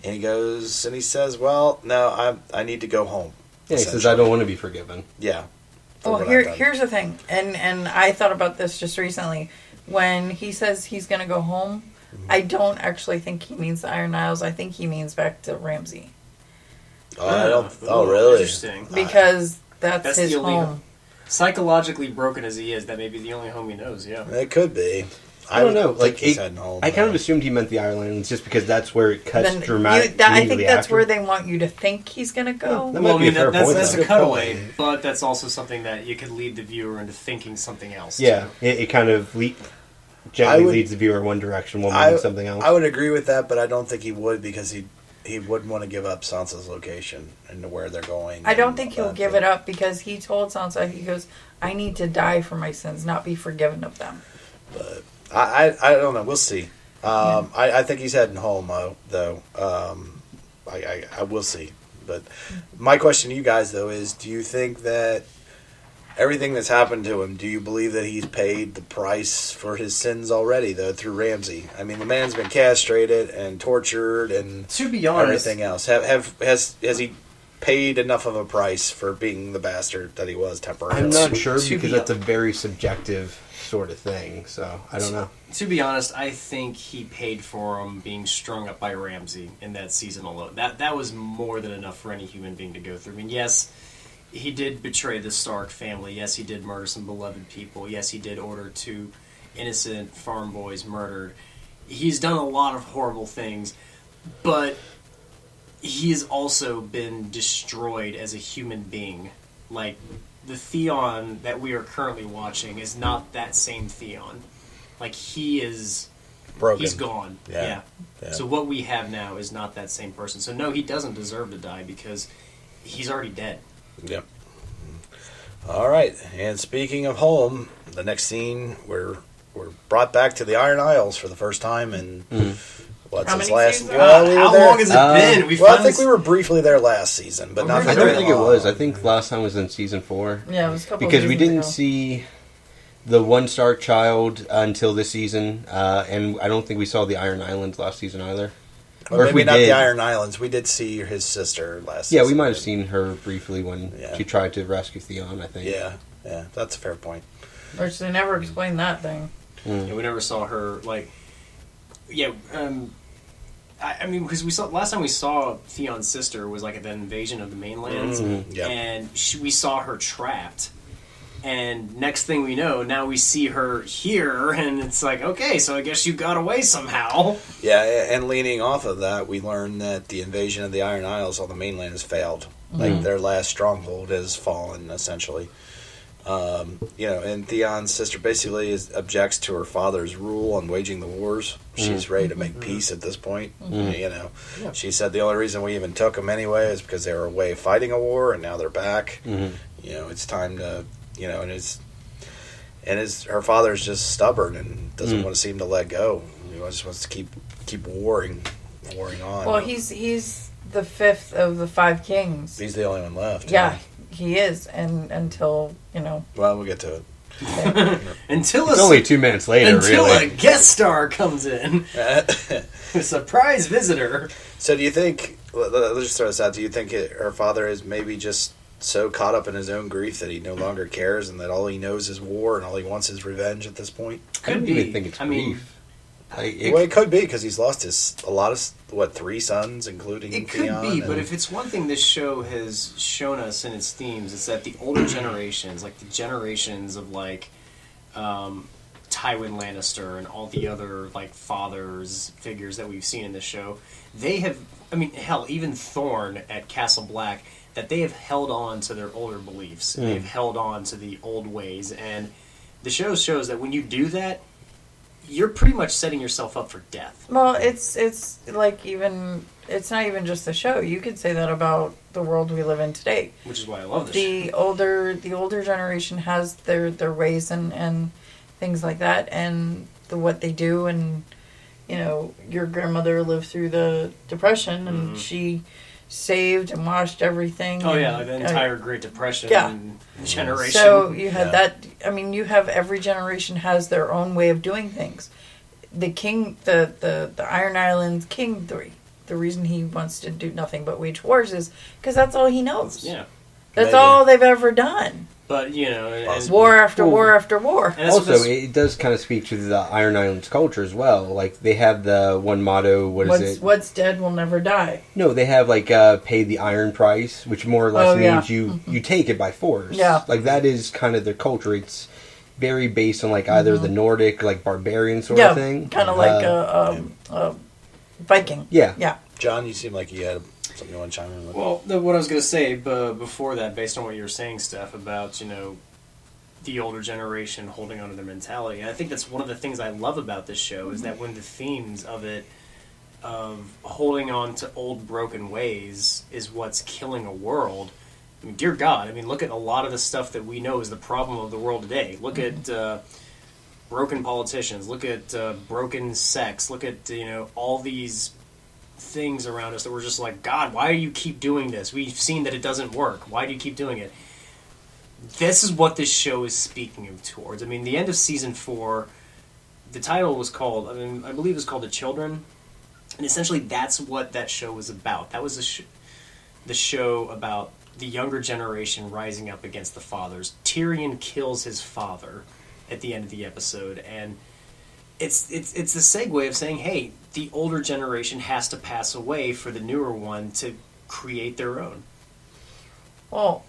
And he goes, and he says, well, no, I need to go home. Yeah, he says, I don't want to be forgiven. Yeah. Well, here's the thing. And I thought about this just recently. When he says he's going to go home, I don't actually think he means the Iron Isles. I think he means back to Ramsey. Oh, really? Interesting. Because that's his home. Psychologically broken as he is, that may be the only home he knows, yeah. It could be. I don't know. Like, I kind of assumed he meant the Iron Islands just because that's where it cuts dramatically. I think that's where they want you to think he's going to go. That's a cutaway, but that's also something that you could lead the viewer into thinking something else. Yeah, it kind of gently leads the viewer in one direction while moving something else. I would agree with that, but I don't think he would because he wouldn't want to give up Sansa's location and where they're going. I don't think he'll give it up because he told Sansa, he goes, I need to die for my sins, not be forgiven of them. But I don't know. We'll see. I think he's heading home, though. I will see. But my question to you guys, though, is do you think that everything that's happened to him, do you believe that he's paid the price for his sins already, though, through Ramsay? I mean, the man's been castrated and tortured and to be honest, everything else. Has he paid enough of a price for being the bastard that he was temporarily? I'm not sure because that's a very subjective sort of thing, so I don't know. To be honest, I think he paid for him being strung up by Ramsay in that season alone. That was more than enough for any human being to go through. I mean, yes, he did betray the Stark family. Yes, he did murder some beloved people. Yes, he did order 2 innocent farm boys murdered. He's done a lot of horrible things, but he has also been destroyed as a human being. Like, the Theon that we are currently watching is not that same Theon. Like, he is broken. He's gone. Yeah. So what we have now is not that same person. So no, he doesn't deserve to die because he's already dead. Yep. All right. And speaking of home, the next scene we're brought back to the Iron Isles for the first time in what's his last? Well, how long has it been? I think we were briefly there last season, but not. I don't think it was. I think last time was in season 4. Yeah, it was a couple. Because we didn't see the one Stark child until this season, and I don't think we saw the Iron Islands last season either. Or maybe not the Iron Islands. We did see his sister last season. Yeah, we might have seen her briefly when she tried to rescue Theon, I think. Yeah, that's a fair point. Which they never explained that thing. Yeah, we never saw her, like... Yeah, I mean, because last time we saw Theon's sister was like at the invasion of the mainlands, and we saw her trapped. And next thing we know, now we see her here, and it's like, okay, so I guess you got away somehow. Yeah, and leaning off of that, we learned that the invasion of the Iron Isles on the mainland has failed. Like, their last stronghold has fallen, essentially. And Theon's sister basically objects to her father's rule on waging the wars. She's ready to make peace at this point. She said the only reason we even took them anyway is because they were away fighting a war, and now they're back. It's time to... her father's just stubborn and doesn't want to seem to let go. He just wants to keep warring on. Well, he's the 5th of the 5 kings. He's the only one left. Yeah, he is, and until Well, we'll get to it. Until it's only 2 minutes later. Until a guest star comes in, a surprise visitor. So, do you think? Let's just throw this out. Do you think her father is maybe just so caught up in his own grief that he no longer cares and that all he knows is war and all he wants is revenge at this point? I don't even think it's grief. It could be because he's lost 3 sons, including It could Theon, be, but if it's one thing this show has shown us in its themes, it's that the older generations, like the generations of Tywin Lannister and all the other fathers figures that we've seen in this show, they have. I mean, hell, even Thorne at Castle Black. That they have held on to their older beliefs. They've held on to the old ways. And the show shows that when you do that, you're pretty much setting yourself up for death. Well, it's like it's not even just the show. You could say that about the world we live in today. Which is why I love this show. The older generation has their ways and things like that, and what they do. And, your grandmother lived through the Depression, and she... saved and watched everything. Oh, yeah, like the entire Great Depression generation. So you had that. I mean, you have every generation has their own way of doing things. The king, the Iron Islands King, the reason he wants to do nothing but wage wars is because that's all he knows. Yeah. That's all they've ever done. But, war after war after war. Also, it does kind of speak to the Iron Islands culture as well. Like, they have the one motto, what's dead will never die. No, they have, pay the iron price, which more or less means you take it by force. Yeah. Like, that is kind of their culture. It's very based on, either the Nordic, barbarian sort of thing. Kind of like a Viking. Yeah. Yeah. John, you seem like you had something you want to chime in with? Well, what I was going to say before that, based on what you were saying, Steph, about, the older generation holding on to their mentality, and I think that's one of the things I love about this show, is that when the themes of it holding on to old broken ways is what's killing a world. I mean, dear God, I mean, look at a lot of the stuff that we know is the problem of the world today. Look at broken politicians. Look at broken sex. Look at, all these things around us that we're just like, God, why do you keep doing this? We've seen that it doesn't work. Why do you keep doing it? This is what this show is speaking towards. I mean, the end of season 4, the title was called, I believe it was called The Children. And essentially that's what that show was about. That was the show about the younger generation rising up against the fathers. Tyrion kills his father at the end of the episode, and it's the segue of saying, hey, the older generation has to pass away for the newer one to create their own. Well,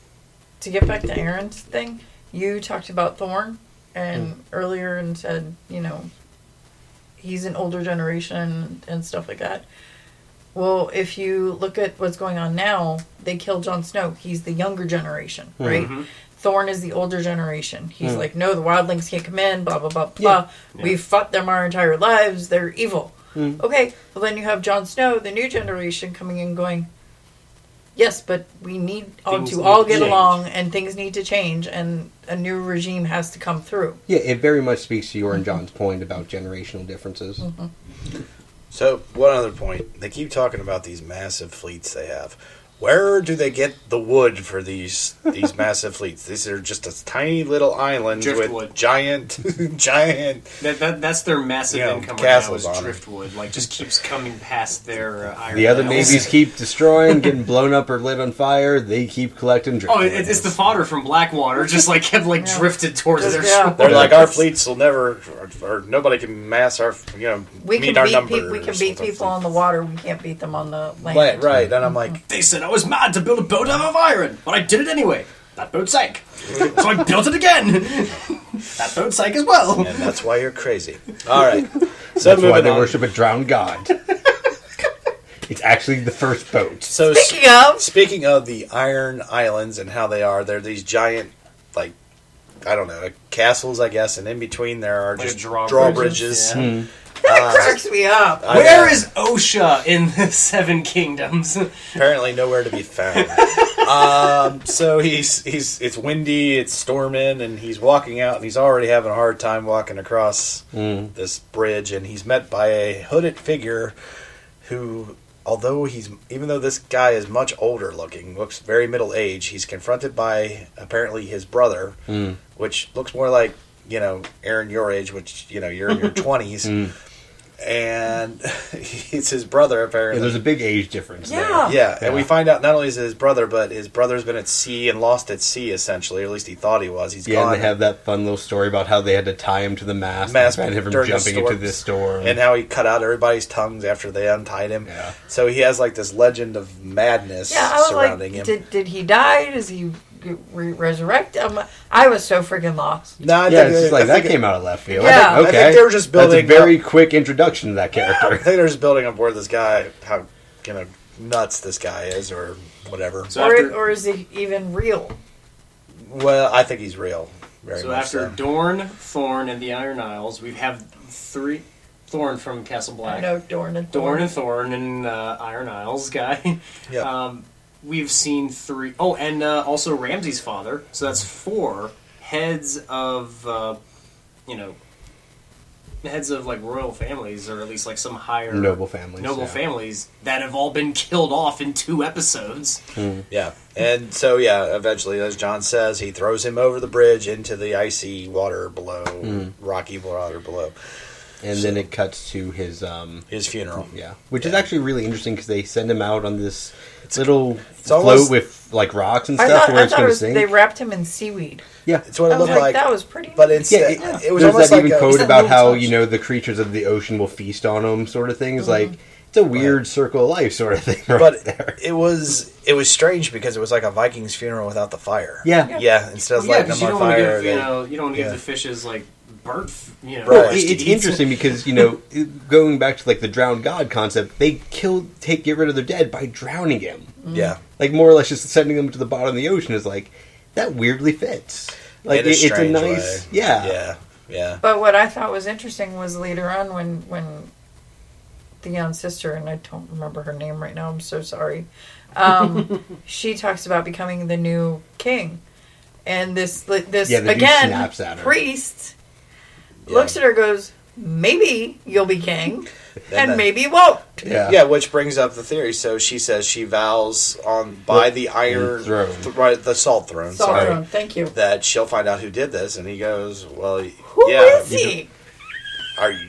to get back to Aaron's thing, you talked about Thorne and earlier and said, he's an older generation and stuff like that. Well, if you look at what's going on now, they killed Jon Snow. He's the younger generation, right? Mm-hmm. Thorne is the older generation. He's like, no, the wildlings can't come in, blah, blah, blah, blah. Yeah. We've fought them our entire lives. They're evil. Okay, well then you have Jon Snow, the new generation, coming in going, yes, but we need to all get along, and things need to change, and a new regime has to come through. Yeah, it very much speaks to your and John's point about generational differences. Mm-hmm. So, one other point. They keep talking about these massive fleets they have. Where do they get the wood for these massive fleets? These are just a tiny little islands with giant. That's their massive income right now is driftwood. Like, just keeps coming past their iron. The other navies keep destroying, getting blown up or lit on fire. They keep collecting driftwood. Oh, it's the fodder from Blackwater, just like kept drifted towards their shore. They're like, our fleets will never, or nobody can mass our, meet our numbers. We can beat people on the water. We can't beat them on the land. Right. And I'm like, they said I was mad to build a boat out of iron, but I did it anyway. That boat sank. So I built it again. That boat sank as well. And that's why you're crazy. All right. So that's why they worship a drowned god. It's actually the first boat. So speaking of the Iron Islands and how they are, they're these giant, castles, I guess, and in between there are just drawbridges. Yeah. That cracks me up. Where is Osha in the Seven Kingdoms? Apparently nowhere to be found. So it's windy, it's storming, and he's walking out, and he's already having a hard time walking across this bridge, and he's met by a hooded figure who, even though this guy is much older looking, looks very middle aged, he's confronted by apparently his brother, which looks more like, Aaron, your age, which, you're in your 20s. And it's his brother, apparently. Yeah, there's a big age difference there. Yeah, and we find out not only is it his brother, but his brother's been at sea and lost at sea, essentially, or at least he thought he was. He's gone. And they have that fun little story about how they had to tie him to the mast to prevent him from jumping into this storm. And how he cut out everybody's tongues after they untied him. Yeah. So he has, this legend of madness surrounding him. Did he die? Does he resurrect? I was so freaking lost. No, that came out of left field. Yeah. Okay. I think they were just building. That's a very quick introduction to that character. I think they're just building up where this guy, how nuts this guy is, or whatever. Or is he even real? Well, I think he's real. Very so much after Dorne, Thorne, and the Iron Isles, we have 3. Thorne from Castle Black. I know Dorne and Thorne and Iron Isles guy. Yeah. We've seen 3. Oh, and also Ramsay's father. So that's 4 heads of, heads of royal families, or at least some higher noble families. Families that have all been killed off in 2 episodes. Yeah, and so eventually, as John says, he throws him over the bridge into the icy water below, rocky water below. And then it cuts to his funeral. Yeah, which is actually really interesting because they send him out on this little float with rocks and stuff where it's going to sink. They wrapped him in seaweed. Yeah, it's what it looked like. That was pretty. But instead, it was there's almost that even quote about how the creatures of the ocean will feast on him, sort of thing. It's it's a weird circle of life sort of thing. But it was strange because it was like a Viking's funeral without the fire. Yeah. Instead of lighting them on fire, you don't want to give the fishes birth. It's interesting because going back to the drowned god concept, they get rid of their dead by drowning him. Yeah, more or less just sending them to the bottom of the ocean is that weirdly fits. It's a nice way. Yeah. But what I thought was interesting was later on when Theon's sister, and I don't remember her name right now. I'm so sorry. She talks about becoming the new king, and this again priest looks at her, goes, "Maybe you'll be king, and maybe you won't." Yeah, which brings up the theory. So she says she vows by the iron throne, the salt throne. Throne. Thank you. That she'll find out who did this, and he goes, "Well, who is he?"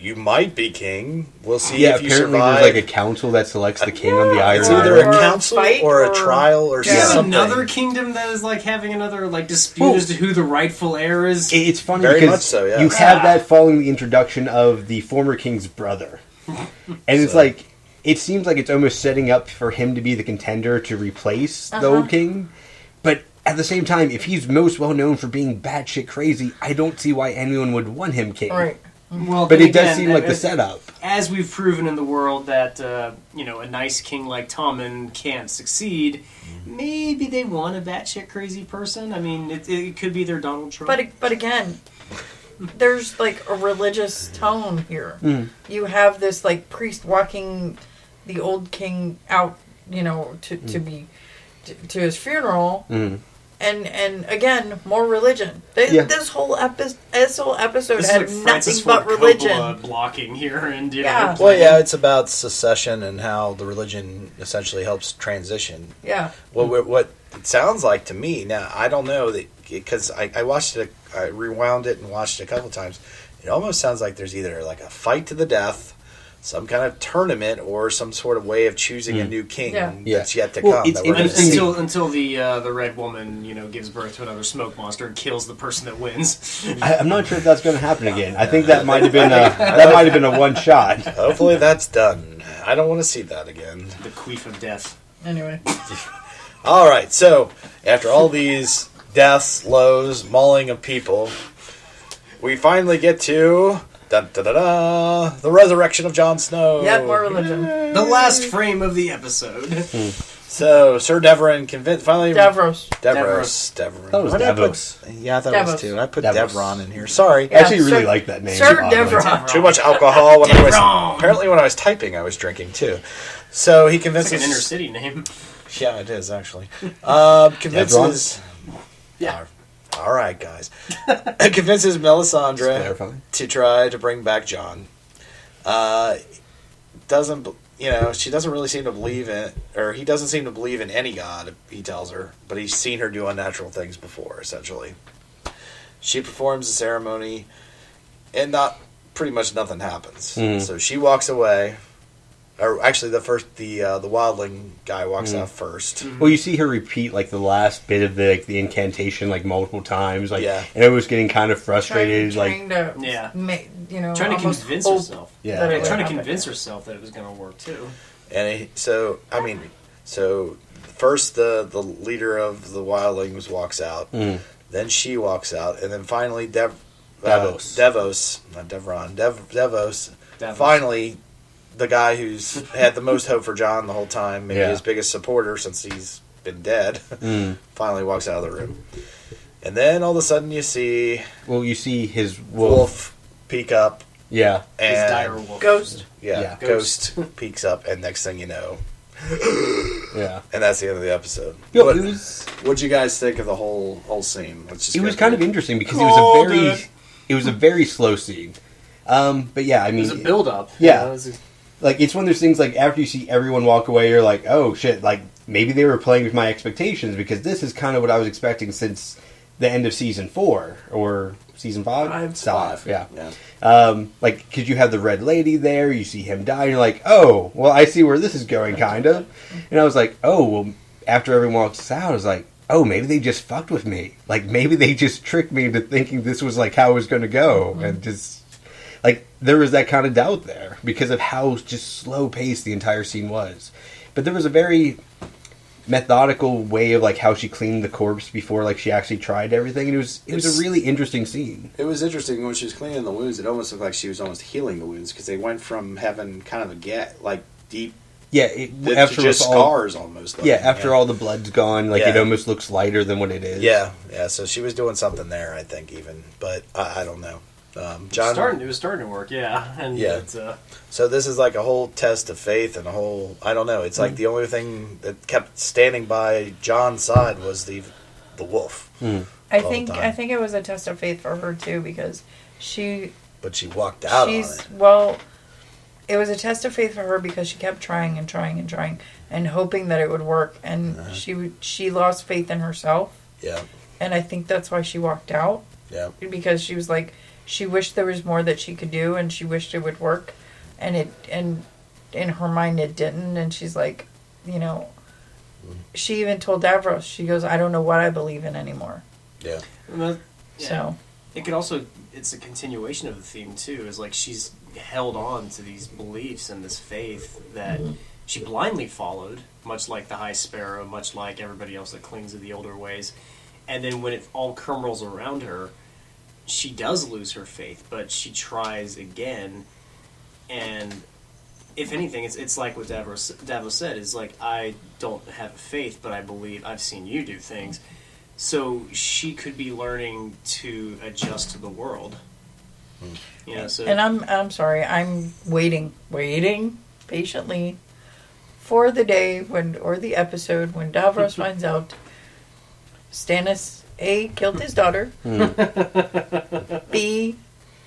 You might be king. We'll see if you apparently survive. There's like a council that selects the king on the Iron It's either Island. a council or a trial or something. Another kingdom that is like having another like dispute as to who the rightful heir is. It's funny Very because much so, you have that following the introduction of the former king's brother, and it's like it seems like it's almost setting up for him to be the contender to replace the old king, but. At the same time, if he's most well known for being batshit crazy, I don't see why anyone would want him king. Right. Well, but it does seem like the setup. As we've proven in the world that a nice king like Tommen can't succeed, maybe they want a batshit crazy person. I mean, it could be their Donald Trump. But again, there's like a religious tone here. You have this like priest walking the old king out, to his funeral. And again, more religion. This whole episode had nothing but religion. Coppola blocking here, and Well, it's about secession and how the religion essentially helps transition. Yeah. Well, what it sounds like to me now, I don't know that because I watched it, I rewound it and watched it a couple times. It almost sounds like there's either like a fight to the death, some kind of tournament, or some sort of way of choosing a new king that's yet to come. It's until the red woman, gives birth to another smoke monster and kills the person that wins. I'm not sure if that's going to happen again. I think that might have been a one shot. Hopefully that's done. I don't want to see that again. The queef of death. Anyway. All right. So after all these deaths, lows, mauling of people, we finally get to. The resurrection of Jon Snow. Yet more religion. The last frame of the episode. So Sir Devron convinced finally. Devros. That was Davos. Yeah, I thought it was too. I put Davos. Devron in here. Sorry. I actually really like that name. Sir Devron. Too much alcohol. Apparently when I was typing, I was drinking too. So he convinces. It's like an inner city name. Yeah, it is actually. Convinces. Yeah. All right, guys. Convinces Melisandre to try to bring back Jon. She doesn't really seem to believe in, or he doesn't seem to believe in any god, he tells her, but he's seen her do unnatural things before, essentially. She performs the ceremony, and pretty much nothing happens. So she walks away. Or actually, the wildling guy walks out first. Well, you see her repeat like the last bit of the incantation like multiple times, and it was getting kind of frustrated, trying to convince herself. Yeah, trying to convince herself that it was going to work too. And so first the leader of the wildlings walks out, then she walks out, and then finally Devos. Finally. The guy who's had the most hope for Jon the whole time, maybe his biggest supporter since he's been dead, finally walks out of the room. And then all of a sudden you see... Well, you see his wolf peek up. Yeah. And his dire wolf. Ghost. Yeah, Ghost peeks up, and next thing you know... Yeah. And that's the end of the episode. What'd you guys think of the whole scene? It was kind of interesting because it was a very slow scene. But yeah, I mean... It was a build-up. Yeah. Like, it's one of those things, like, after you see everyone walk away, you're like, oh, shit, like, maybe they were playing with my expectations, because this is kind of what I was expecting since the end of Season 4, or Season 5? 5, yeah. Like, because you have the Red Lady there, you see him die, and you're like, oh, well, I see where this is going, kind of. And I was like, oh, well, after everyone walks out, I was like, oh, maybe they just fucked with me. Like, maybe they just tricked me into thinking this was, like, how it was going to go, and just... Like, there was that kind of doubt there because of how just slow-paced the entire scene was. But there was a very methodical way of, like, how she cleaned the corpse before, like, she actually tried everything. And it was a really interesting scene. It was interesting. When she was cleaning the wounds, it almost looked like she was almost healing the wounds because they went from having kind of a deep... Yeah, after just scars almost. After all the blood's gone, like, it almost looks lighter than what it is. Yeah, so she was doing something there, I think, even. But I don't know. John, it was starting to work, yeah. And so this is like a whole test of faith and a whole, I don't know, it's like the only thing that kept standing by John's side was the wolf. I think it was a test of faith for her too, because but she walked out on it. Well, it was a test of faith for her because she kept trying and trying and trying and hoping that it would work, and she lost faith in herself. Yeah. And I think that's why she walked out. Yeah. Because she was like, she wished there was more that she could do, and she wished it would work, and in her mind it didn't, and she's like, she even told Davros, she goes, I don't know what I believe in anymore. Yeah. So it could also, it's a continuation of the theme too, is like she's held on to these beliefs and this faith that she blindly followed, much like the High Sparrow, much like everybody else that clings to the older ways. And then when it all crumbles around her, she does lose her faith, but she tries again. And if anything, it's like what Davos said, is like, I don't have faith, but I believe I've seen you do things. So she could be learning to adjust to the world. So, and I'm sorry, I'm waiting patiently for the day or the episode when Davros finds out Stannis A, killed his daughter, B,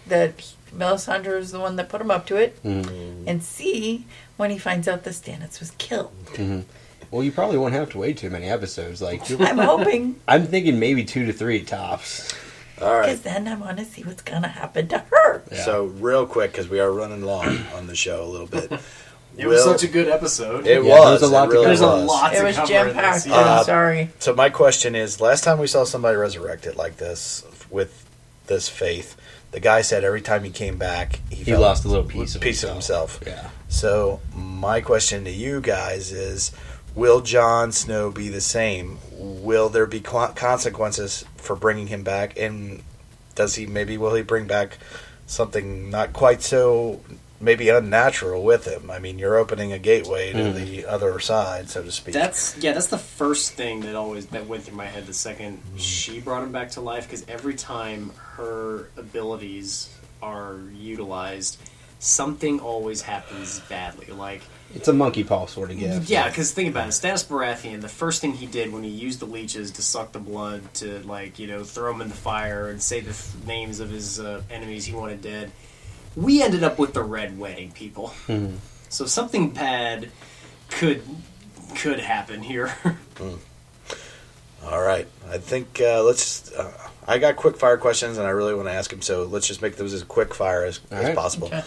that Melisandre is the one that put him up to it, and C, when he finds out that Stannis was killed. Well, you probably won't have to wait too many episodes. Like, I'm hoping. I'm thinking maybe 2 to 3 tops. All right. Because then I want to see what's going to happen to her. Yeah. So, real quick, because we are running long on the show a little bit. It was such a good episode. It was. There was a lot to really It was jam-packed. I'm sorry. So my question is, last time we saw somebody resurrected like this, with this faith, the guy said every time he came back, he lost a little piece of himself. Yeah. So my question to you guys is, will Jon Snow be the same? Will there be consequences for bringing him back? And will he bring back something not quite so maybe unnatural with him? I mean, you're opening a gateway to the other side, so to speak. That's the first thing that went through my head the second she brought him back to life, because every time her abilities are utilized, something always happens badly. Like, it's a monkey paw sort of gift. Yeah, because think about it. Stannis Baratheon, the first thing he did when he used the leeches to suck the blood to, throw him in the fire and say the names of his enemies he wanted dead, we ended up with the Red Wedding, people. So something bad could happen here. All right. I think let's... I got quick fire questions, and I really want to ask him, so let's just make those as quick fire as possible. Okay.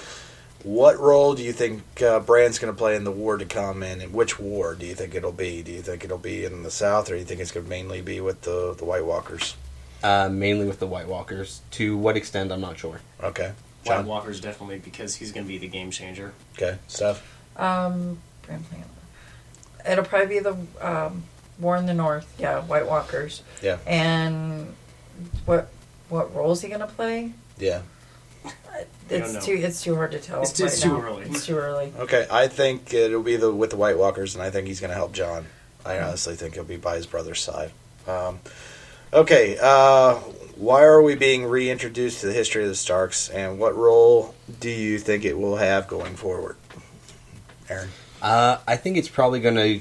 What role do you think Bran's going to play in the war to come, and which war do you think it'll be? Do you think it'll be in the South, or do you think it's going to mainly be with the White Walkers? Mainly with the White Walkers. To what extent, I'm not sure. Okay. White Walkers, definitely, because he's going to be the game changer. Okay. Steph? It'll probably be the war in the North. Yeah, White Walkers. Yeah. And what role is he going to play? Yeah. It's too hard to tell. It's too early. It's too early. Okay, I think it'll be with the White Walkers, and I think he's going to help Jon. I honestly think he'll be by his brother's side. Okay, why are we being reintroduced to the history of the Starks, and what role do you think it will have going forward? Aaron? I think it's probably going to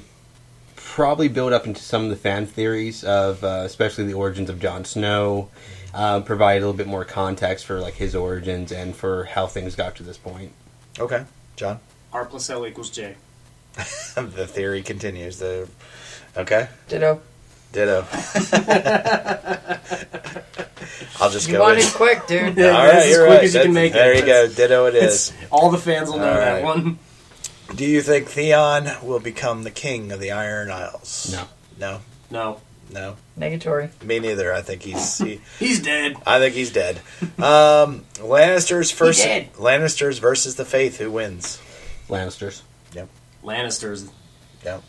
build up into some of the fan theories of especially the origins of Jon Snow, provide a little bit more context for his origins and for how things got to this point. Okay. John? R plus L equals J. The theory continues. Okay. Ditto. I'll just you go. You want it quick, dude. All right, as quick as you can make it. There you go. Ditto it is. All the fans will know that one. Do you think Theon will become the king of the Iron Isles? No. No. Negatory. Me neither. I think he's dead. I think he's dead. Lannisters versus the Faith. Who wins? Lannisters. Yep. Lannisters. Yep.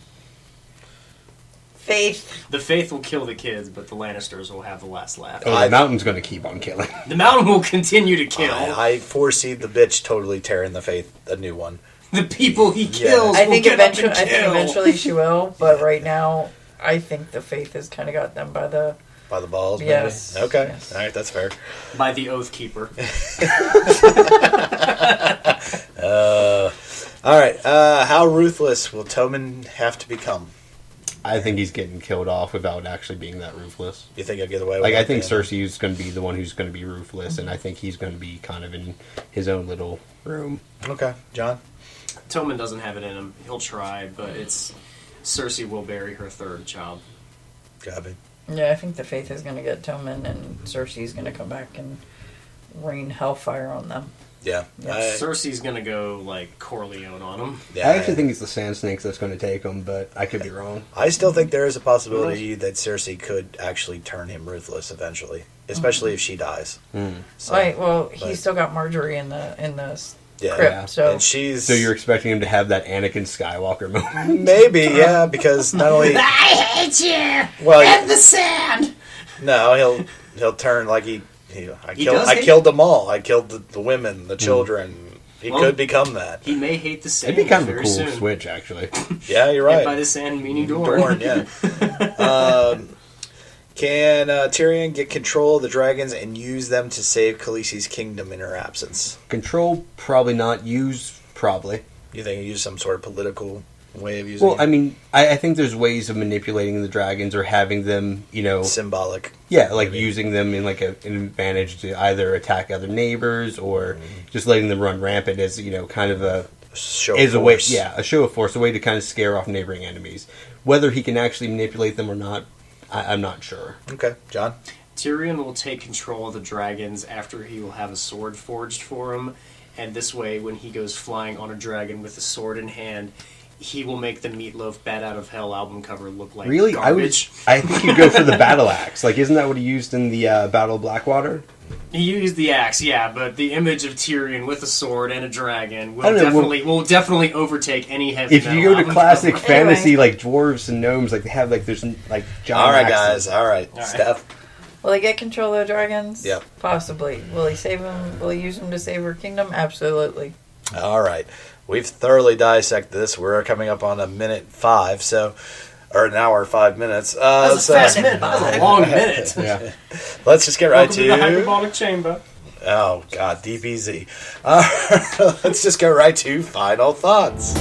Faith. The Faith will kill the kids, but the Lannisters will have the last laugh. Oh, the Mountain's going to keep on killing. The Mountain will continue to kill. I foresee the bitch totally tearing the Faith a new one. The people he kills. I think eventually she will, but right now I think the Faith has kind of got them by the By the balls? Yes. Maybe? Okay. Yes. All right, that's fair. By the Oath Keeper. All right. How ruthless will Tommen have to become? I think he's getting killed off without actually being that ruthless. You think he'll get away with it? I think Cersei is going to be the one who's going to be ruthless, and I think he's going to be kind of in his own little room. Okay. John? Tommen doesn't have it in him. He'll try, but Cersei will bury her third child. Copy. Yeah, I think the Faith is going to get Tommen, and Cersei's going to come back and rain hellfire on them. Yeah. Cersei's going to go like Corleone on him. Yeah, I actually think it's the Sand Snakes that's going to take him, but I could be wrong. I still think there is a possibility that Cersei could actually turn him ruthless eventually, especially if she dies. So, right. Well, he's still got Marjorie in the crypt. Yeah. So and she's So you're expecting him to have that Anakin Skywalker moment? maybe, yeah, because not only I hate you. Well, in the sand. no, he'll turn like I killed them all. I killed the women, the children. He could become that. He may hate the sand. It'd be kind of a very cool soon. switch, actually. Yeah, you're right. And by the sand meaning Dorne. Yeah. Can Tyrion get control of the dragons and use them to save Khaleesi's kingdom in her absence? Control, probably not. Use, probably. You think he use some sort of political way of using Well, it? I mean, I think there's ways of manipulating the dragons or having them, symbolic. Yeah, like using them in like an advantage to either attack other neighbors or just letting them run rampant as, kind of a show of force. Way, a show of force, a way to kind of scare off neighboring enemies. Whether he can actually manipulate them or not, I'm not sure. Okay, John? Tyrion will take control of the dragons after he will have a sword forged for him, and this way, when he goes flying on a dragon with a sword in hand, he will make the Meatloaf Bat Out of Hell album cover look like Really? garbage. I think he'd go for the battle axe. Like, isn't that what he used in the Battle of Blackwater? He used the axe, yeah, but the image of Tyrion with a sword and a dragon will I don't know, definitely overtake any heavy If metal you go to album classic cover. fantasy, like dwarves and gnomes, like they have like there's like giant. All right, axes. guys. All right. Steph? will he get control of the dragons? Yep. Possibly. Will he save them? Will he use them to save her kingdom? Absolutely. All right. We've thoroughly dissected this. We're coming up on a minute 5, or an hour 5 minutes. That was a fast minute. That was a long minute. Yeah. Let's just get right Welcome to the hyperbolic chamber. Oh God, deep easy. Let's just go right to final thoughts.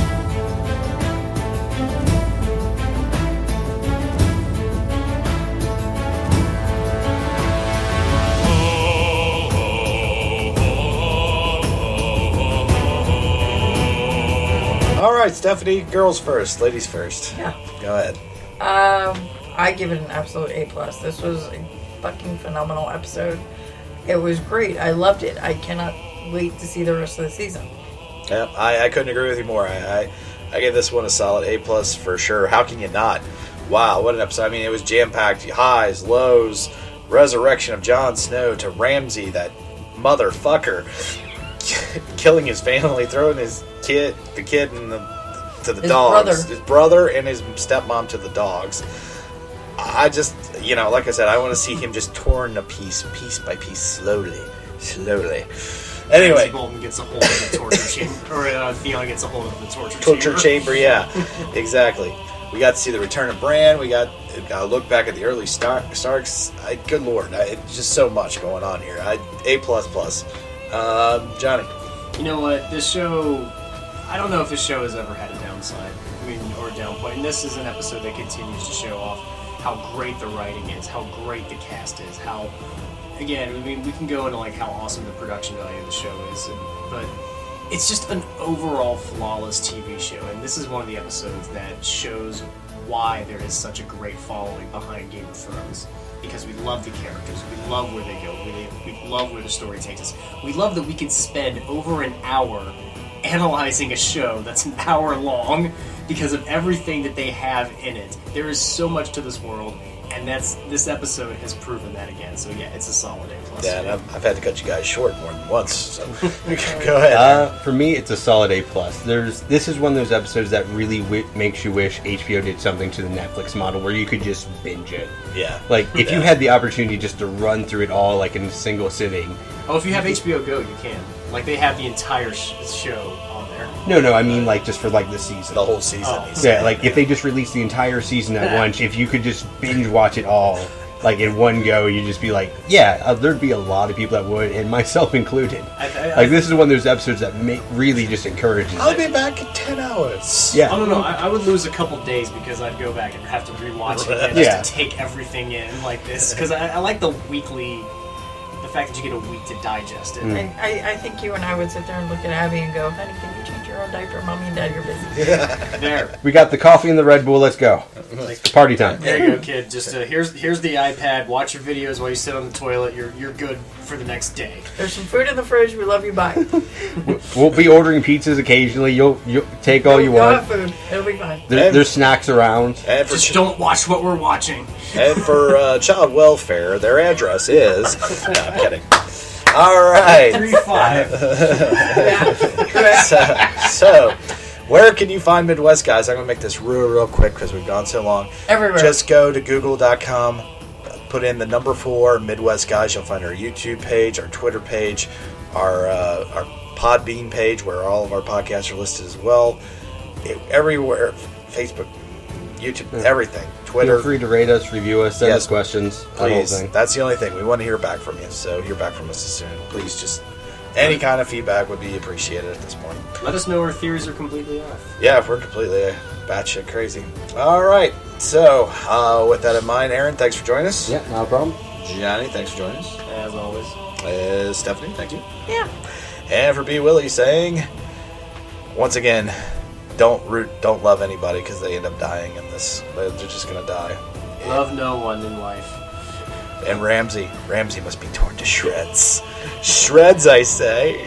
All right, Stephanie, girls first, ladies first. Yeah. Go ahead. I give it an absolute A+. This was a fucking phenomenal episode. It was great. I loved it. I cannot wait to see the rest of the season. Yeah, I couldn't agree with you more. I gave this one a solid A+ for sure. How can you not? Wow, what an episode. I mean, it was jam-packed. Highs, lows, resurrection of Jon Snow to Ramsay, that motherfucker, killing his family, throwing the kid to the dogs. His brother and his stepmom to the dogs. I just, like I said, I want to see him just torn to piece by piece, slowly. Anyway. Ramsay Bolton gets a hold of the torture chamber, or Theon gets a hold of the torture chamber. Yeah, exactly. We got to see the return of Bran. We got a look back at the early Starks. Good lord, just so much going on here. A++. Johnny. You know what? This show, I don't know if this show has ever had a downside, or a down point. And this is an episode that continues to show off how great the writing is, how great the cast is, how, again, we can go into like how awesome the production value of the show is, but it's just an overall flawless TV show. And this is one of the episodes that shows why there is such a great following behind Game of Thrones. Because we love the characters, we love where they go, we love where the story takes us. We love that we can spend over an hour analyzing a show that's an hour long because of everything that they have in it. There is so much to this world, and this episode has proven that again. So yeah, it's a solid A+. Yeah, and I've had to cut you guys short more than once, so go ahead. For me, it's a solid A+. This is one of those episodes that really makes you wish HBO did something to the Netflix model where you could just binge it. Yeah. Like, if you had the opportunity just to run through it all, like, in a single sitting. Oh, if you have HBO Go, you can. Like, they have the entire show on there. No, I mean, like, just for, like, the season. The whole season. Yeah, like, if they just released the entire season at once, if you could just binge watch it all like in one go, you'd just be like, yeah, there'd be a lot of people that would, and myself included. Like this is one of those episodes that really just encourages. I'll be back in 10 hours. Yeah. Oh, no, I would lose a couple days because I'd go back and have to rewatch it again just to take everything in like this. Because I like the weekly, the fact that you get a week to digest it. I think you and I would sit there and look at Abby and go, honey, can you change your own diaper? Mommy and Dad, you're busy. There. We got the coffee and the Red Bull. Let's go. It's party time. There you go, kid. Just here's the iPad. Watch your videos while you sit on the toilet. You're good for the next day. There's some food in the fridge. We love you. Bye. We'll be ordering pizzas occasionally. You'll take all you want. You'll have food. It'll be fine. There's snacks around. And just don't watch what we're watching. And for child welfare, their address is. No, I'm kidding. All right. 3-5. So, where can you find Midwest Guys? I'm going to make this real quick because we've gone so long. Everywhere. Just go to google.com, put in the number 4, Midwest Guys. You'll find our YouTube page, our Twitter page, our Podbean page where all of our podcasts are listed as well. Everywhere. Facebook, YouTube, everything. Twitter. Feel free to rate us, review us, send us questions. Please. That's the only thing. We want to hear back from you, so hear back from us as soon. Please, just any kind of feedback would be appreciated at this point. Let us know our theories are completely off. Yeah, if we're completely batshit crazy. All right. So, with that in mind, Aaron, thanks for joining us. Yeah, not a problem. Johnny, thanks for joining us. As always. Stephanie, thank you. Yeah. And for B. Willie saying, once again, don't love anybody because they end up dying in this. They're just going to die. Love no one in life. And Ramsey must be torn to shreds. Shreds, I say.